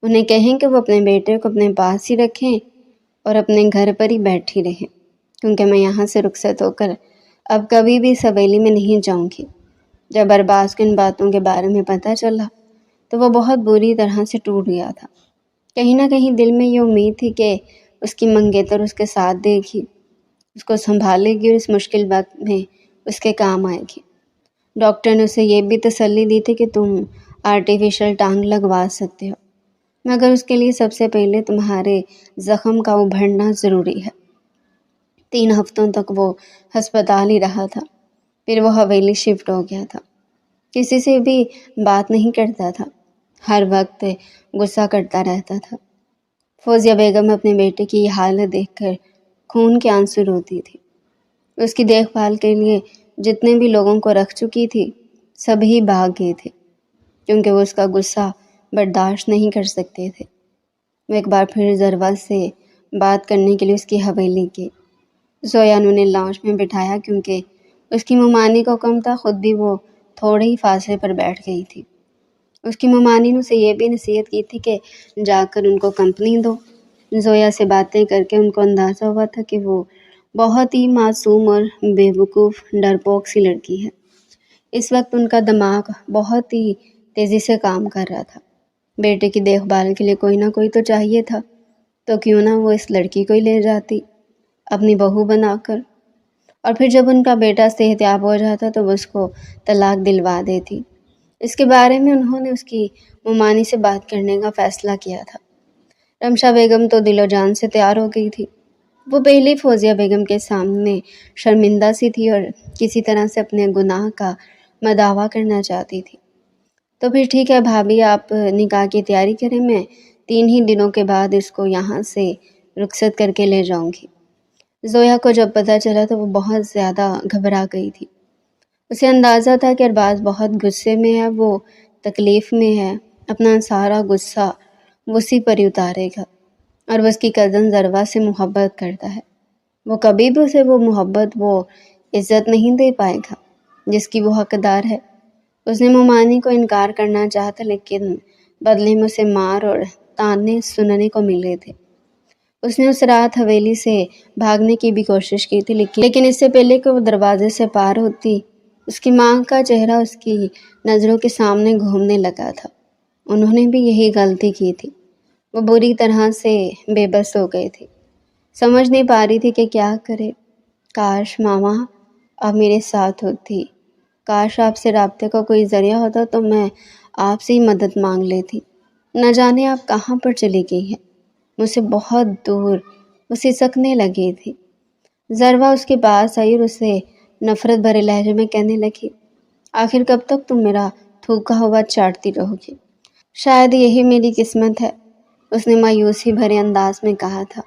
انہیں کہیں کہ وہ اپنے بیٹے کو اپنے پاس ہی رکھیں اور اپنے گھر پر ہی بیٹھی رہیں، کیونکہ میں یہاں سے رخصت ہو کر اب کبھی بھی اس حویلی میں نہیں جاؤں گی۔ جب ارباز کو ان باتوں کے بارے میں پتہ چلا تو وہ بہت بری طرح سے ٹوٹ گیا تھا۔ کہیں نہ کہیں دل میں یہ امید تھی کہ اس کی منگیتر اس کے ساتھ دے گی، اس کو سنبھالے گی اور اس مشکل وقت میں اس کے کام آئے گی۔ ڈاکٹر نے اسے یہ بھی تسلی دی تھی کہ تم آرٹیفیشل ٹانگ لگوا سکتے ہو، مگر اس کے لیے سب سے پہلے تمہارے زخم کا ابھرنا ضروری ہے۔ 3 ہفتوں تک وہ ہسپتال ہی رہا تھا، پھر وہ حویلی شفٹ ہو گیا تھا۔ کسی سے بھی بات نہیں کرتا تھا، ہر وقت غصہ کرتا رہتا تھا۔ فوزیہ بیگم اپنے بیٹے کی یہ حالت دیکھ کر خون کے آنسو روتی تھی۔ اس کی دیکھ بھال کے لیے جتنے بھی لوگوں کو رکھ چکی تھی سبھی بھاگ گئے تھے، کیونکہ وہ اس کا غصہ برداشت نہیں کر سکتے تھے۔ وہ ایک بار پھر ذروہ سے بات کرنے کے لیے اس کی حویلی گئے۔ زویا نے انہیں لاؤنج میں بٹھایا کیونکہ اس کی ممانی کو کم تھا، خود بھی وہ تھوڑے ہی فاصلے پر بیٹھ گئی تھی۔ اس کی ممانی نے اسے یہ بھی نصیحت کی تھی کہ جا کر ان کو کمپنی دو۔ زویا سے باتیں کر کے ان کو اندازہ ہوا تھا کہ وہ بہت ہی معصوم اور بے وقوف ڈرپوک سی لڑکی ہے۔ اس وقت ان کا دماغ بہت ہی تیزی سے کام کر رہا تھا۔ بیٹے کی دیکھ بھال کے لیے کوئی نہ کوئی تو چاہیے تھا، تو کیوں نہ وہ اس لڑکی کو ہی لے جاتی اپنی بہو بنا کر، اور پھر جب ان کا بیٹا صحتیاب ہو جاتا تو وہ اس کو طلاق دلوا دیتی۔ اس کے بارے میں انہوں نے اس کی ممانی سے بات کرنے کا فیصلہ کیا تھا۔ رمشا بیگم تو دل و جان سے تیار ہو گئی تھی۔ وہ پہلے فوزیہ بیگم کے سامنے شرمندہ سی تھی اور کسی طرح سے اپنے گناہ کا مداوع کرنا چاہتی تھی۔ تو پھر ٹھیک ہے بھابھی، آپ نکاح کی تیاری کریں، میں 3 ہی دنوں کے بعد اس کو یہاں سے رخصت کر کے لے جاؤں گی۔ زویا کو جب پتہ چلا تو وہ بہت زیادہ گھبرا گئی تھی۔ اسے اندازہ تھا کہ ارباز بہت غصے میں ہے، وہ تکلیف میں ہے، اپنا سارا غصہ اسی پر ہی اتارے گا، اور وہ اس کی کزن ذروہ سے محبت کرتا ہے۔ وہ کبھی بھی اسے وہ محبت، وہ عزت نہیں دے پائے گا جس کی وہ حقدار ہے۔ اس نے ممانی کو انکار کرنا چاہا تھا، لیکن بدلے میں اسے مار اور تانے سننے کو ملے تھے۔ اس نے اس رات حویلی سے بھاگنے کی بھی کوشش کی تھی، لیکن اس سے پہلے کہ وہ دروازے سے پار ہوتی، اس کی ماں کا چہرہ اس کی نظروں کے سامنے گھومنے لگا تھا۔ انہوں نے بھی یہی غلطی کی تھی۔ وہ بری طرح سے بے بس ہو گئے تھے، سمجھ نہیں پا رہی تھی کہ کیا کرے۔ کاش ماما آپ میرے ساتھ ہوتی، کاش آپ سے رابطے کا کوئی ذریعہ ہوتا تو میں آپ سے ہی مدد مانگ لیتی۔ نہ جانے آپ کہاں پر چلی گئی ہیں، مجھ سے بہت دور۔ وہ سسکنے لگی تھی۔ ذروہ اس کے پاس آئی اور اسے نفرت بھرے لہجے میں کہنے لگی، آخر کب تک تم میرا تھوکا ہوا چاٹتی رہو گی؟ شاید یہی میری قسمت ہے، اس نے مایوسی بھرے انداز میں کہا تھا۔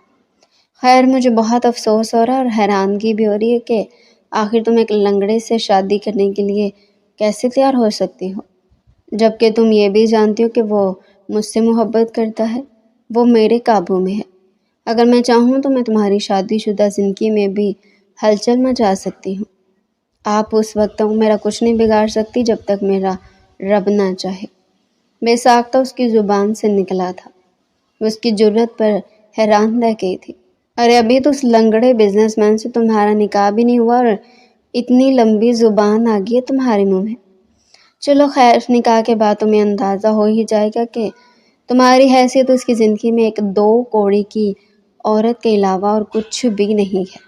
خیر، مجھے بہت افسوس ہو رہا ہے اور حیرانگی بھی ہو رہی ہے کہ آخر تم ایک لنگڑے سے شادی کرنے کے لیے کیسے تیار ہو سکتی ہو، جبکہ تم یہ بھی جانتی ہو کہ وہ مجھ سے محبت کرتا ہے، وہ میرے قابو میں ہے۔ اگر میں چاہوں تو میں تمہاری شادی شدہ زندگی میں بھی ہلچل مچا سکتی ہوں۔ آپ اس وقت تک میرا کچھ نہیں بگاڑ سکتی جب تک میرا رب نہ چاہے۔ بے ساختہ اس کی زبان سے نکلا تھا۔ وہ اس کی جرأت پر حیران رہ گئی تھی۔ ارے ابھی تو اس لنگڑے بزنس مین سے تمہارا نکاح بھی نہیں ہوا اور اتنی لمبی زبان آ گئی ہے تمہارے منہ میں۔ چلو خیر، نکاح کے بعد تمہیں اندازہ ہو ہی جائے گا کہ تمہاری حیثیت اس کی زندگی میں ایک 2 کوڑی کی عورت کے علاوہ اور کچھ بھی نہیں ہے۔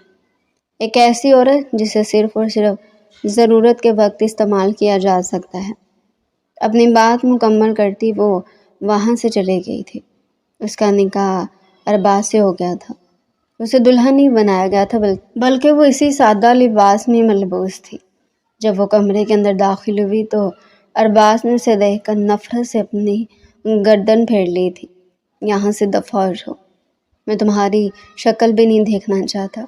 ایک ایسی عورت جسے صرف اور صرف ضرورت کے وقت استعمال کیا جا سکتا ہے۔ اپنی بات مکمل کرتی وہ وہاں سے چلے گئی تھی۔ اس کا نکاح ارباز سے ہو گیا تھا۔ اسے دلہن نہیں بنایا گیا تھا بلکہ وہ اسی سادہ لباس میں ملبوس تھی۔ جب وہ کمرے کے اندر داخل ہوئی تو ارباز نے اسے دیکھ کر نفرت سے اپنی گردن پھیر لی تھی۔ یہاں سے دفع ہو جاؤ، میں تمہاری شکل بھی نہیں دیکھنا چاہتا۔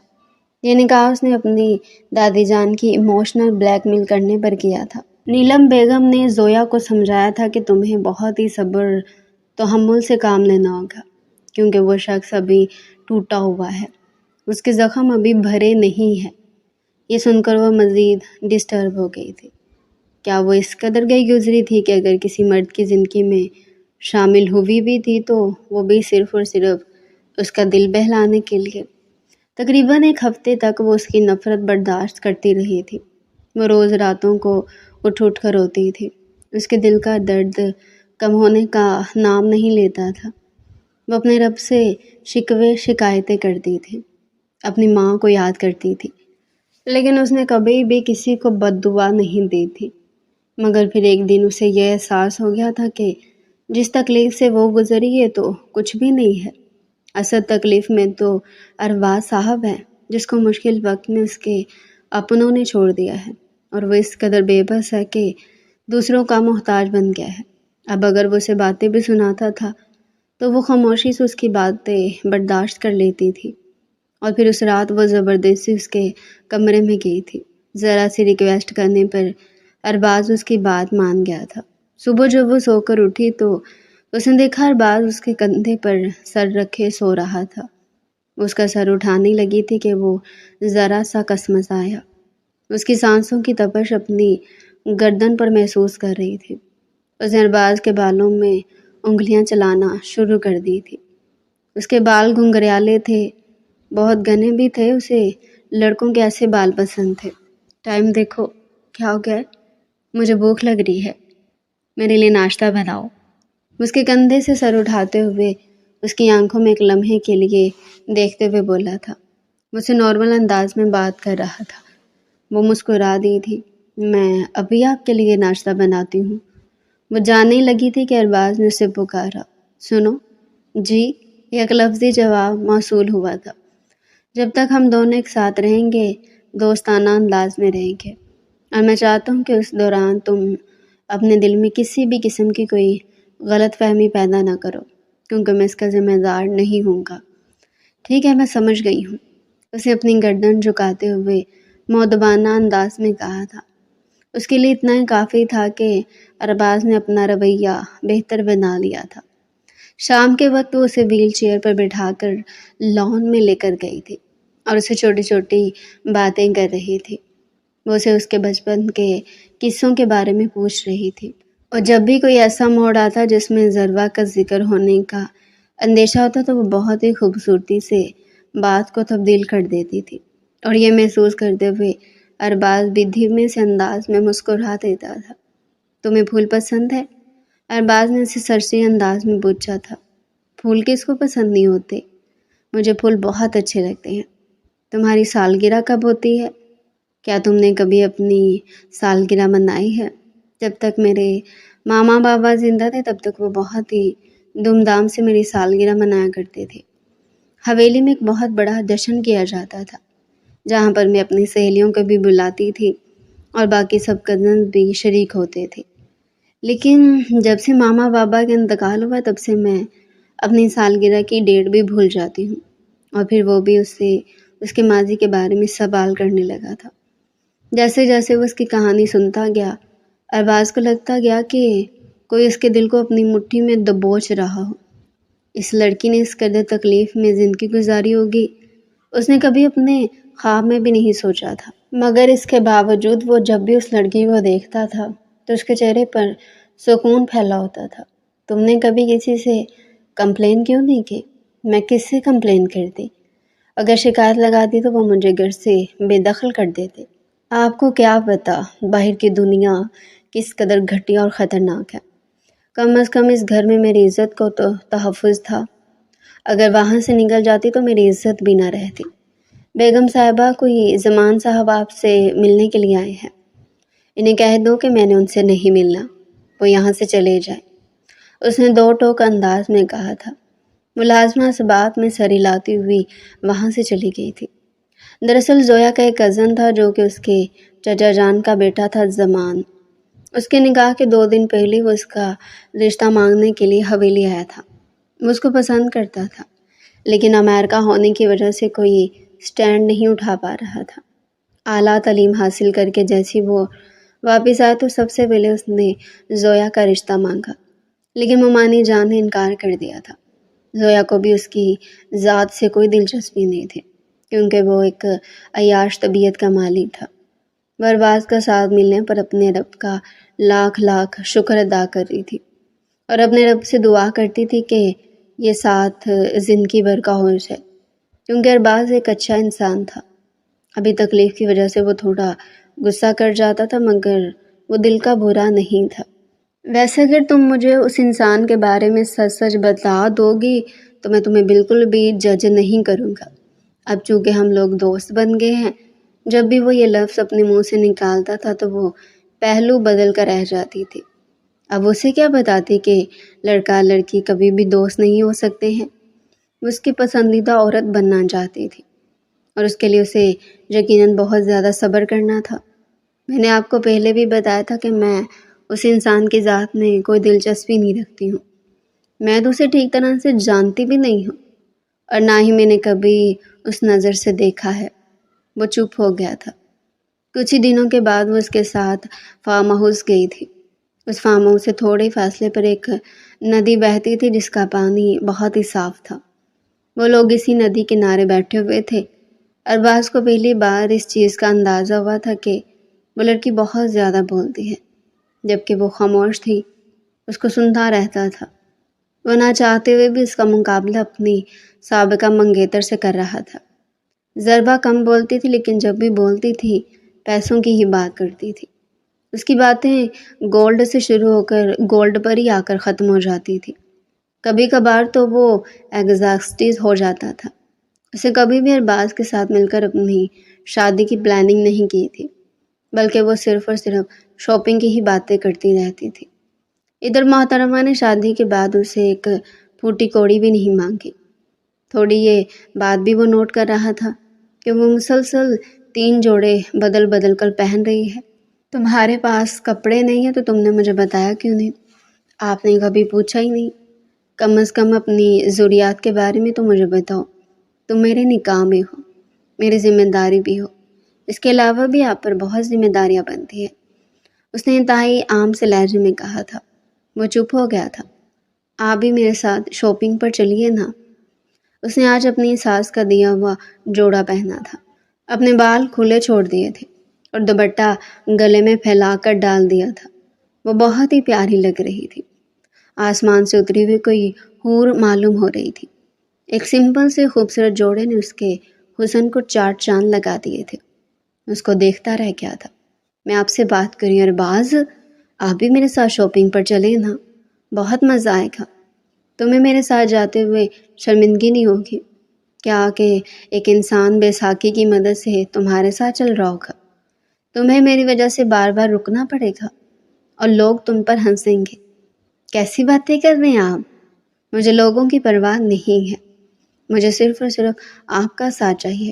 یہ نکاح اس نے اپنی دادی جان کی ایموشنل بلیک میل کرنے پر کیا تھا۔ نیلم بیگم نے زویا کو سمجھایا تھا کہ تمہیں بہت ہی صبر تحمل سے کام لینا ہوگا، کیونکہ وہ شخص ابھی ٹوٹا ہوا ہے، اس کے زخم ابھی بھرے نہیں ہیں۔ یہ سن کر وہ مزید ڈسٹرب ہو گئی تھی۔ کیا وہ اس قدر گئی گزری تھی کہ اگر کسی مرد کی زندگی میں شامل ہوئی بھی تھی تو وہ بھی صرف اور صرف اس کا دل بہلانے کے لیے؟ تقریباً 1 ہفتے تک وہ اس کی نفرت برداشت کرتی رہی تھی۔ وہ روز راتوں کو اٹھ اٹھ کر روتی تھی۔ اس کے دل کا درد کم ہونے کا نام نہیں لیتا تھا۔ وہ اپنے رب سے شکوے شکایتیں کرتی تھی، اپنی ماں کو یاد کرتی تھی، لیکن اس نے کبھی بھی کسی کو بد دعا نہیں دی تھی۔ مگر پھر ایک دن اسے یہ احساس ہو گیا تھا کہ جس تکلیف سے وہ گزری ہے تو کچھ بھی نہیں ہے۔ اصل تکلیف میں تو ارباز صاحب ہے، جس کو مشکل وقت میں اس کے اپنوں نے چھوڑ دیا ہے، اور وہ اس قدر بے بس ہے کہ دوسروں کا محتاج بن گیا ہے۔ اب اگر وہ اسے باتیں بھی سناتا تھا تو وہ خاموشی سے اس کی باتیں برداشت کر لیتی تھی۔ اور پھر اس رات وہ زبردستی اس کے کمرے میں گئی تھی۔ ذرا سی ریکویسٹ کرنے پر ارباز اس کی بات مان گیا تھا۔ صبح جب وہ سو کر اٹھی تو اس نے دیکھا ارباز اس کے کندھے پر سر رکھے سو رہا تھا۔ اس کا سر اٹھانے لگی تھی کہ وہ ذرا سا کسمسایا۔ اس کی سانسوں کی تپش اپنی گردن پر محسوس کر رہی تھی۔ اس نے ارباز کے بالوں میں انگلیاں چلانا شروع کر دی تھی۔ اس کے بال گھنگریالے تھے، بہت گھنے بھی تھے۔ اسے لڑکوں کے ایسے بال پسند تھے۔ ٹائم دیکھو، کیا ہو گیا ہے؟ مجھے بھوک لگ رہی ہے، میرے لیے ناشتہ بناؤ۔ اس کے کندھے سے سر اٹھاتے ہوئے اس کی آنکھوں میں ایک لمحے کے لیے دیکھتے ہوئے بولا تھا۔ مجھ سے نارمل انداز میں بات کر رہا تھا۔ وہ مسکرا دی تھی۔ میں ابھی آپ کے لیے ناشتہ بناتی ہوں۔ وہ جاننے لگی تھی کہ ارباز نے اسے پکارا۔ سنو جی، ایک لفظی جواب موصول ہوا تھا۔ جب تک ہم دونوں ایک ساتھ رہیں گے، دوستانہ انداز میں رہیں گے، اور میں چاہتا ہوں کہ اس دوران تم اپنے دل میں کسی بھی قسم کی کوئی غلط فہمی پیدا نہ کرو، کیونکہ میں اس کا ذمہ دار نہیں ہوں گا۔ ٹھیک ہے، میں سمجھ گئی ہوں، اسے اپنی گردن جھکاتے ہوئے مؤدبانہ انداز میں کہا تھا۔ اس کے لیے اتنا ہی کافی تھا کہ ارباز نے اپنا رویہ بہتر بنا لیا تھا۔ شام کے وقت وہ اسے ویل چیئر پر بٹھا کر لان میں لے کر گئی تھی اور اسے چھوٹی چھوٹی باتیں کر رہی تھی۔ وہ اسے اس کے بچپن کے قصوں کے بارے میں پوچھ رہی تھی، اور جب بھی کوئی ایسا موڑ آتا جس میں ذروا کا ذکر ہونے کا اندیشہ ہوتا تو وہ بہت ہی خوبصورتی سے بات کو تبدیل کر دیتی تھی، اور یہ محسوس کرتے ہوئے ارباز بھی دھیمے سے انداز میں مسکرا دیتا تھا۔ تمہیں پھول پسند ہے؟ ارباز نے اسے سرسری انداز میں پوچھا تھا۔ پھول کس کو پسند نہیں ہوتے؟ مجھے پھول بہت اچھے لگتے ہیں۔ تمہاری سالگرہ کب ہوتی ہے؟ کیا تم نے کبھی اپنی سالگرہ منائی ہے؟ جب تک میرے ماما بابا زندہ تھے تب تک وہ بہت ہی دھوم دھام سے میری سالگرہ منایا کرتے تھے۔ حویلی میں ایک بہت بڑا جشن کیا جاتا تھا، جہاں پر میں اپنی سہیلیوں کو بھی بلاتی تھی اور باقی سب کزن بھی شریک ہوتے تھے۔ لیکن جب سے ماما بابا کا انتقال ہوا تب سے میں اپنی سالگرہ کی ڈیٹ بھی بھول جاتی ہوں، اور پھر وہ بھی اس کے ماضی کے بارے میں سوال کرنے لگا تھا۔ جیسے جیسے وہ اس کی کہانی سنتا گیا، ارباز کو لگتا گیا کہ کوئی اس کے دل کو اپنی مٹھی میں دبوچ رہا ہو۔ اس لڑکی نے اس قدر تکلیف میں زندگی گزاری ہوگی، اس نے کبھی اپنے خواب میں بھی نہیں سوچا تھا۔ مگر اس کے باوجود وہ جب بھی اس لڑکی کو دیکھتا تھا تو اس کے چہرے پر سکون پھیلا ہوتا تھا۔ تم نے کبھی کسی سے کمپلین کیوں نہیں کی؟ میں کس سے کمپلین کرتی؟ اگر شکایت لگاتی تو وہ مجھے گھر سے بے دخل کر دیتے۔ آپ کو کیا پتا باہر کی دنیا کس قدر گھٹیا اور خطرناک ہے۔ کم از کم اس گھر میں میری عزت کو تو تحفظ تھا۔ اگر وہاں سے نکل جاتی تو میری عزت بھی نہ رہتی۔ بیگم صاحبہ، کوئی زمان صاحب آپ سے ملنے کے لیے آئے ہیں، انہیں کہہ دو کہ میں نے ان سے نہیں ملنا، وہ یہاں سے چلے جائیں۔ اس نے دو ٹوک انداز میں کہا تھا۔ ملازمہ اس بات میں سر ہلاتی ہوئی وہاں سے چلی گئی تھی۔ دراصل زویا کا ایک کزن تھا جو کہ اس کے چچا جان کا بیٹا تھا، زمان۔ اس کے نکاح کے 2 دن پہلے وہ اس کا رشتہ مانگنے کے لیے حویلی آیا تھا۔ وہ اس کو پسند کرتا تھا، لیکن امریکہ ہونے کی وجہ سے کوئی سٹینڈ نہیں اٹھا پا رہا تھا۔ اعلیٰ تعلیم حاصل کر کے جیسی وہ واپس آئے تو سب سے پہلے اس نے زویا کا رشتہ مانگا، لیکن ممانی جان نے انکار کر دیا تھا۔ زویا کو بھی اس کی ذات سے کوئی دلچسپی نہیں تھی، کیونکہ وہ ایک عیاش طبیعت کا مالک تھا۔ وہ ارباز کا ساتھ ملنے پر اپنے رب کا لاکھ لاکھ شکر ادا کر رہی تھی اور اپنے رب سے دعا کرتی تھی کہ یہ ساتھ زندگی بھر کا ہو جائے، کیونکہ ارباز ایک اچھا انسان تھا۔ ابھی تکلیف کی وجہ سے وہ تھوڑا غصہ کر جاتا تھا، مگر وہ دل کا برا نہیں تھا۔ ویسے اگر تم مجھے اس انسان کے بارے میں سچ سچ بتا دو گی تو میں تمہیں بالکل بھی جج نہیں کروں گا۔ اب چونکہ ہم لوگ دوست بن گئے ہیں، جب بھی وہ یہ لفظ اپنے منہ سے نکالتا تھا تو وہ پہلو بدل کر رہ جاتی تھی۔ اب اسے کیا بتاتی کہ لڑکا لڑکی کبھی بھی دوست نہیں ہو سکتے ہیں۔ وہ اس کی پسندیدہ عورت بننا چاہتی تھی اور اس کے لیے اسے یقیناً بہت زیادہ صبر کرنا تھا۔ میں نے آپ کو پہلے بھی بتایا تھا کہ میں اس انسان کی ذات میں کوئی دلچسپی نہیں رکھتی ہوں۔ میں تو اسے ٹھیک طرح سے جانتی بھی نہیں ہوں اور نہ ہی میں نے کبھی اس نظر سے دیکھا ہے۔ وہ چپ ہو گیا تھا۔ کچھ ہی دنوں کے بعد وہ اس کے ساتھ فارم ہاؤس گئی تھی۔ اس فارم ہاؤس سے تھوڑے فاصلے پر ایک ندی بہتی تھی جس کا پانی بہت ہی صاف تھا۔ وہ لوگ اسی ندی کنارے بیٹھے ہوئے تھے۔ ارباز کو پہلی بار اس چیز کا اندازہ ہوا تھا کہ وہ لڑکی بہت زیادہ بولتی ہے، جبکہ وہ خاموش تھی، اس کو سنتا رہتا تھا۔ وہ نہ چاہتے ہوئے بھی اس کا مقابلہ اپنی سابقہ منگیتر سے کر رہا تھا۔ ضربہ کم بولتی تھی، لیکن جب بھی بولتی تھی پیسوں کی ہی بات کرتی تھی۔ اس کی باتیں گولڈ سے شروع ہو کر گولڈ پر ہی آ کر ختم ہو جاتی تھی۔ کبھی کبھار تو وہ ایگزاسٹیز ہو جاتا تھا۔ اسے کبھی بھی ارباز کے ساتھ مل کر اپنی شادی کی پلاننگ نہیں کی تھی، بلکہ وہ صرف اور صرف شاپنگ کی ہی باتیں کرتی رہتی تھی۔ ادھر محترمہ نے شادی کے بعد اسے ایک پھوٹی کوڑی بھی نہیں مانگی۔ تھوڑی یہ بات بھی وہ نوٹ کر رہا تھا کہ وہ مسلسل 3 جوڑے بدل بدل کر پہن رہی ہے۔ تمہارے پاس کپڑے نہیں ہیں تو تم نے مجھے بتایا کیوں نہیں؟ آپ نے کبھی پوچھا ہی نہیں۔ کم از کم اپنی ضروریات کے بارے میں تو مجھے بتاؤ۔ تم میرے نکاح میں ہو، میری ذمہ داری بھی ہو، اس کے علاوہ بھی آپ پر بہت ذمہ داریاں بنتی ہیں۔ اس نے انتہائی عام سے لہجے میں کہا تھا۔ وہ چپ ہو گیا تھا۔ آپ بھی میرے ساتھ شاپنگ پر چلیے نا۔ اس نے آج اپنی ساس کا دیا ہوا جوڑا پہنا تھا، اپنے بال کھلے چھوڑ دیے تھے اور دوپٹہ گلے میں پھیلا کر ڈال دیا تھا۔ وہ بہت ہی پیاری لگ رہی تھی۔ آسمان سے اتری ہوئی کوئی حور معلوم ہو رہی تھی۔ ایک سمپل سے خوبصورت جوڑے نے اس کے حسن کو 4 چاند لگا دیے تھے۔ اس کو دیکھتا رہ گیا تھا۔ میں آپ سے بات کری ارباز، آپ بھی میرے ساتھ شاپنگ پر چلیں نا، بہت مزہ آئے گا۔ تمہیں میرے ساتھ جاتے ہوئے شرمندگی نہیں ہوگی کیا کہ ایک انسان بے ساکھی کی مدد سے تمہارے ساتھ چل رہا ہوگا؟ تمہیں میری وجہ سے بار بار رکنا پڑے گا اور لوگ تم پر ہنسیں گے۔ کیسی باتیں کر رہے ہیں آپ؟ مجھے لوگوں کی پرواہ نہیں ہے، مجھے صرف اور صرف آپ کا ساتھ چاہیے۔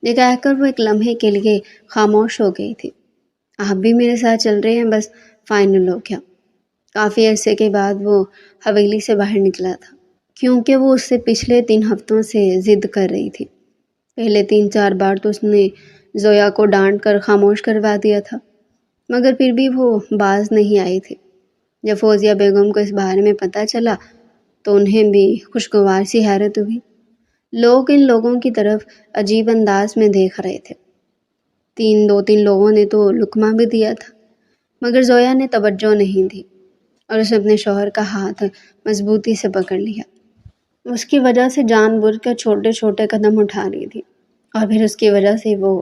یہ کہہ کر وہ ایک لمحے کے لیے خاموش ہو گئی تھی۔ آپ بھی میرے ساتھ چل رہے ہیں، بس فائنل ہو گیا۔ کافی عرصے کے بعد وہ حویلی سے باہر نکلا تھا، کیونکہ وہ اس سے پچھلے 3 ہفتوں سے ضد کر رہی تھی۔ پہلے 3-4 بار تو اس نے زویا کو ڈانٹ کر خاموش کروا دیا تھا، مگر پھر بھی وہ باز نہیں آئی تھی۔ جب فوزیہ بیگم کو اس بارے میں پتہ چلا تو انہیں بھی خوشگوار سی حیرت ہوئی۔ لوگ ان لوگوں کی طرف عجیب انداز میں دیکھ رہے تھے۔ 2-3 لوگوں نے تو لقمہ بھی دیا تھا، مگر زویا نے توجہ نہیں دی اور اسے اپنے شوہر کا ہاتھ مضبوطی سے پکڑ لیا۔ اس کی وجہ سے جان بوجھ کر چھوٹے چھوٹے قدم اٹھا رہی تھی اور پھر اس کی وجہ سے وہ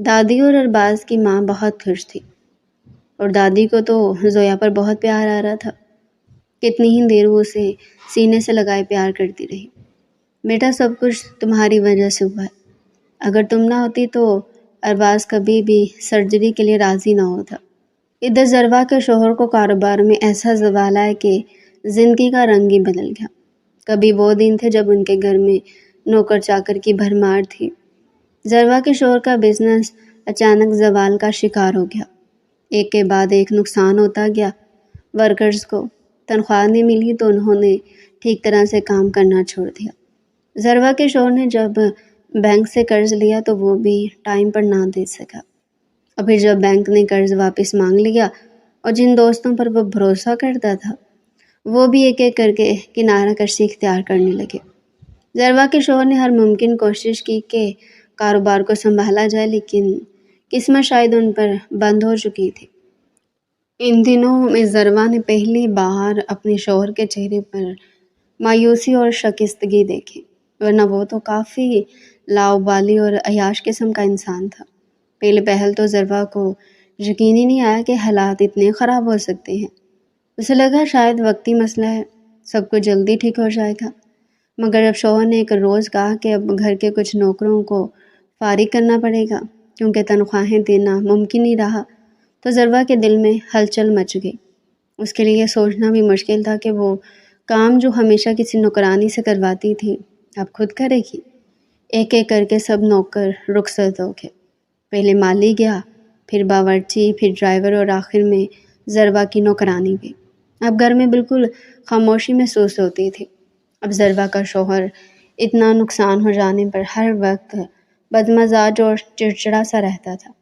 دادی اور ارباز کی ماں بہت خوش تھی، اور دادی کو تو زویا پر بہت پیار آ رہا تھا۔ کتنی ہی دیر وہ اسے سینے سے لگائے پیار کرتی رہی۔ بیٹا، سب کچھ تمہاری وجہ سے ہوا ہے۔ اگر تم نہ ہوتی تو ارباز کبھی بھی سرجری کے لیے راضی نہ ہوتا۔ ادھر ضربا کے شوہر کو کاروبار میں ایسا زوال آیا کہ زندگی کا رنگ ہی بدل گیا۔ کبھی وہ دن تھے جب ان کے گھر میں نوکر چاکر کی بھرمار تھی۔ ضربا کے شوہر کا بزنس اچانک زوال کا شکار ہو گیا۔ ایک کے بعد ایک نقصان ہوتا گیا۔ ورکرز کو تنخواہ نہیں ملی تو انہوں نے ٹھیک طرح سے کام کرنا چھوڑ دیا۔ ضربا کے شوہر نے جب بینک سے قرض لیا تو وہ بھی ٹائم پر نہ دے سکا، اور پھر جب بینک نے قرض واپس مانگ لیا اور جن دوستوں پر وہ بھروسہ کرتا تھا وہ بھی ایک ایک کر کے کنارہ کشی اختیار کرنے لگے۔ ضربا کے شوہر نے ہر ممکن کوشش کی کہ کاروبار کو سنبھالا جائے، لیکن قسمت شاید ان پر بند ہو چکی تھی۔ ان دنوں میں ضربا نے پہلی بار اپنے شوہر کے چہرے پر مایوسی اور شکستگی دیکھی، ورنہ وہ تو کافی لاؤبالی اور عیاش قسم کا انسان تھا۔ پہلے پہل تو ضربا کو یقین ہی نہیں آیا کہ حالات اتنے خراب ہو سکتے ہیں۔ اسے لگا شاید وقتی مسئلہ ہے، سب کچھ جلدی ٹھیک ہو جائے گا، مگر جب شوہر نے ایک روز کہا کہ اب گھر کے کچھ نوکروں کو فارغ کرنا پڑے گا کیونکہ تنخواہیں دینا ممکن نہیں رہا، تو ضربا کے دل میں ہلچل مچ گئی۔ اس کے لیے سوچنا بھی مشکل تھا کہ وہ کام جو ہمیشہ کسی نوکرانی سے کرواتی تھی اب خود کرے گی۔ ایک ایک کر کے سب نوکر رخصت ہو گئے۔ پہلے مالی گیا، پھر باورچی، پھر ڈرائیور، اور آخر میں ضربا کی نوکرانی بھی۔ اب گھر میں بالکل خاموشی محسوس ہوتی تھی۔ اب ضربا کا شوہر اتنا نقصان ہو جانے پر ہر وقت بدمزاج اور چڑچڑا سا رہتا تھا۔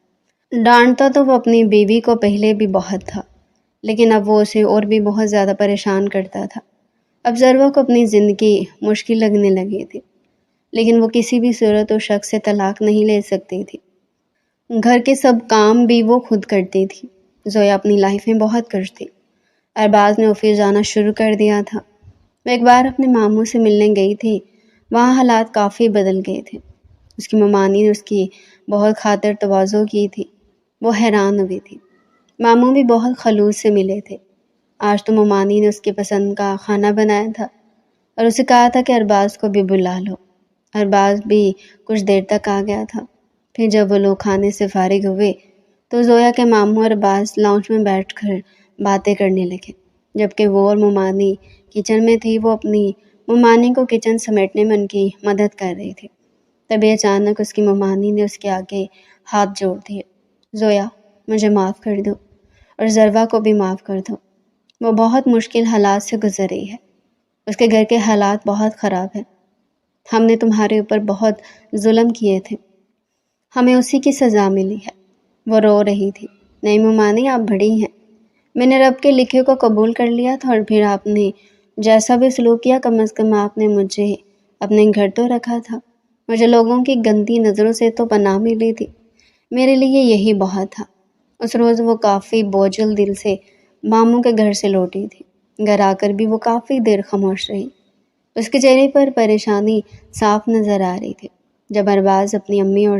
ڈانٹتا تو وہ اپنی بیوی کو پہلے بھی بہت تھا، لیکن اب وہ اسے اور بھی بہت زیادہ پریشان کرتا تھا۔ اب ضربا کو اپنی زندگی مشکل لگنے لگی تھی، لیکن وہ کسی بھی صورت و شک سے طلاق نہیں لے سکتی تھی۔ گھر کے سب کام بھی وہ خود کرتی تھی۔ زویا اپنی لائف میں بہت خوش تھی۔ ارباز نے آفس جانا شروع کر دیا تھا۔ وہ ایک بار اپنے ماموں سے ملنے گئی تھی، وہاں حالات کافی بدل گئے تھے۔ اس کی ممانی نے اس کی بہت خاطر تواضع کی تھی۔ وہ حیران ہوئی تھی۔ ماموں بھی بہت خلوص سے ملے تھے۔ آج تو ممانی نے اس کی پسند کا کھانا بنایا تھا اور اسے کہا تھا کہ ارباز کو بھی بلا لو۔ ارباز بھی کچھ دیر تک آ گیا تھا۔ پھر جب وہ لوگ کھانے سے فارغ ہوئے تو زویا کے ماموں ارباز لاؤنج میں بیٹھ کر باتیں کرنے لگے، جبکہ وہ اور ممانی کچن میں تھی۔ وہ اپنی ممانی کو کچن سمیٹنے میں ان کی مدد کر رہی تھی۔ تبھی اچانک اس کی ممانی نے اس کے آگے ہاتھ جوڑ دیے۔ زویا، مجھے معاف کر دو، اور ضربا کو بھی معاف کر دو۔ وہ بہت مشکل حالات سے گزر رہی ہے۔ اس کے گھر کے حالات بہت خراب ہیں۔ ہم نے تمہارے اوپر بہت ظلم کیے تھے، ہمیں اسی کی سزا ملی ہے۔ وہ رو رہی تھی۔ نہیں ممانی، آپ بڑی ہیں۔ میں نے رب کے لکھے کو قبول کر لیا تھا، اور پھر آپ نے جیسا بھی سلوک کیا، کم از کم آپ نے مجھے اپنے گھر تو رکھا تھا۔ مجھے لوگوں کی گندی نظروں سے تو پناہ ملی تھی۔ میرے لیے یہی بہت تھا۔ اس روز وہ کافی بوجھل دل سے ماموں کے گھر سے لوٹی تھی۔ گھر آ کر بھی وہ کافی دیر خاموش رہی۔ اس کے چہرے پر پریشانی صاف نظر آ رہی تھی۔ جب ارباز اپنی امی اور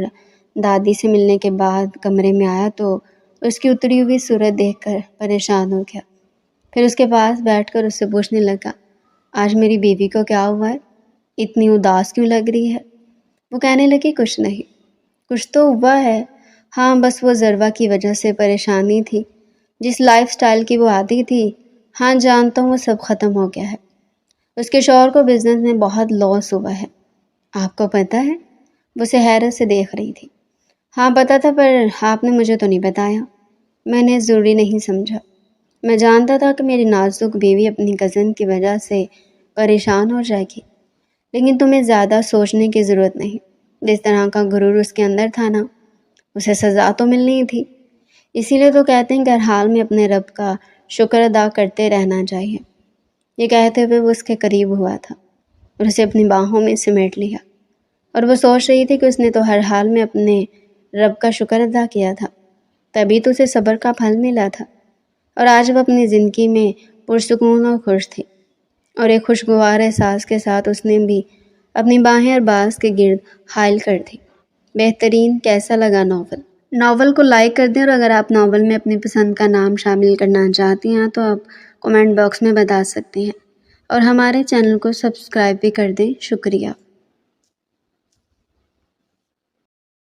دادی سے ملنے کے بعد کمرے میں آیا تو اس کی اتری ہوئی صورت دیکھ کر پریشان ہو گیا۔ پھر اس کے پاس بیٹھ کر اس سے پوچھنے لگا، آج میری بیوی کو کیا ہوا ہے؟ اتنی اداس کیوں لگ رہی ہے؟ وہ کہنے لگی، کچھ نہیں۔ کچھ تو ہوا ہے، ہاں بس وہ ضربا کی وجہ سے پریشانی تھی۔ جس لائف سٹائل کی وہ عادی تھی، ہاں جانتا ہوں، وہ سب ختم ہو گیا ہے۔ اس کے شوہر کو بزنس میں بہت لاس ہوا ہے۔ آپ کو پتہ ہے؟ وہ اسے حیرت سے دیکھ رہی تھی۔ ہاں پتہ تھا، پر آپ نے مجھے تو نہیں بتایا۔ میں نے ضروری نہیں سمجھا۔ میں جانتا تھا کہ میری نازک بیوی اپنی کزن کی وجہ سے پریشان ہو جائے گی، لیکن تمہیں زیادہ سوچنے کی ضرورت نہیں۔ جس طرح کا غرور اس کے اندر تھا نا، اسے سزا تو ملنی تھی۔ اسی لیے تو کہتے ہیں کہ ہر حال میں اپنے رب کا شکر ادا کرتے رہنا چاہیے۔ یہ کہتے ہوئے وہ اس کے قریب ہوا تھا اور اسے اپنی باہوں میں سمیٹ لیا، اور وہ سوچ رہی تھی کہ اس نے تو ہر حال میں اپنے رب کا شکر ادا کیا تھا، تبھی تو اسے صبر کا پھل ملا تھا، اور آج وہ اپنی زندگی میں پرسکون اور خوش تھی۔ اور ایک خوشگوار احساس کے ساتھ اس نے بھی اپنی باہیں ارباز کے گرد حائل کر دی۔ بہترین، کیسا لگا ناول؟ ناول کو لائک کر دیں، اور اگر آپ ناول میں اپنی پسند کا نام شامل کرنا چاہتی ہیں تو آپ کمنٹ باکس میں بتا سکتی ہیں، اور ہمارے چینل کو سبسکرائب بھی کر دیں۔ شکریہ۔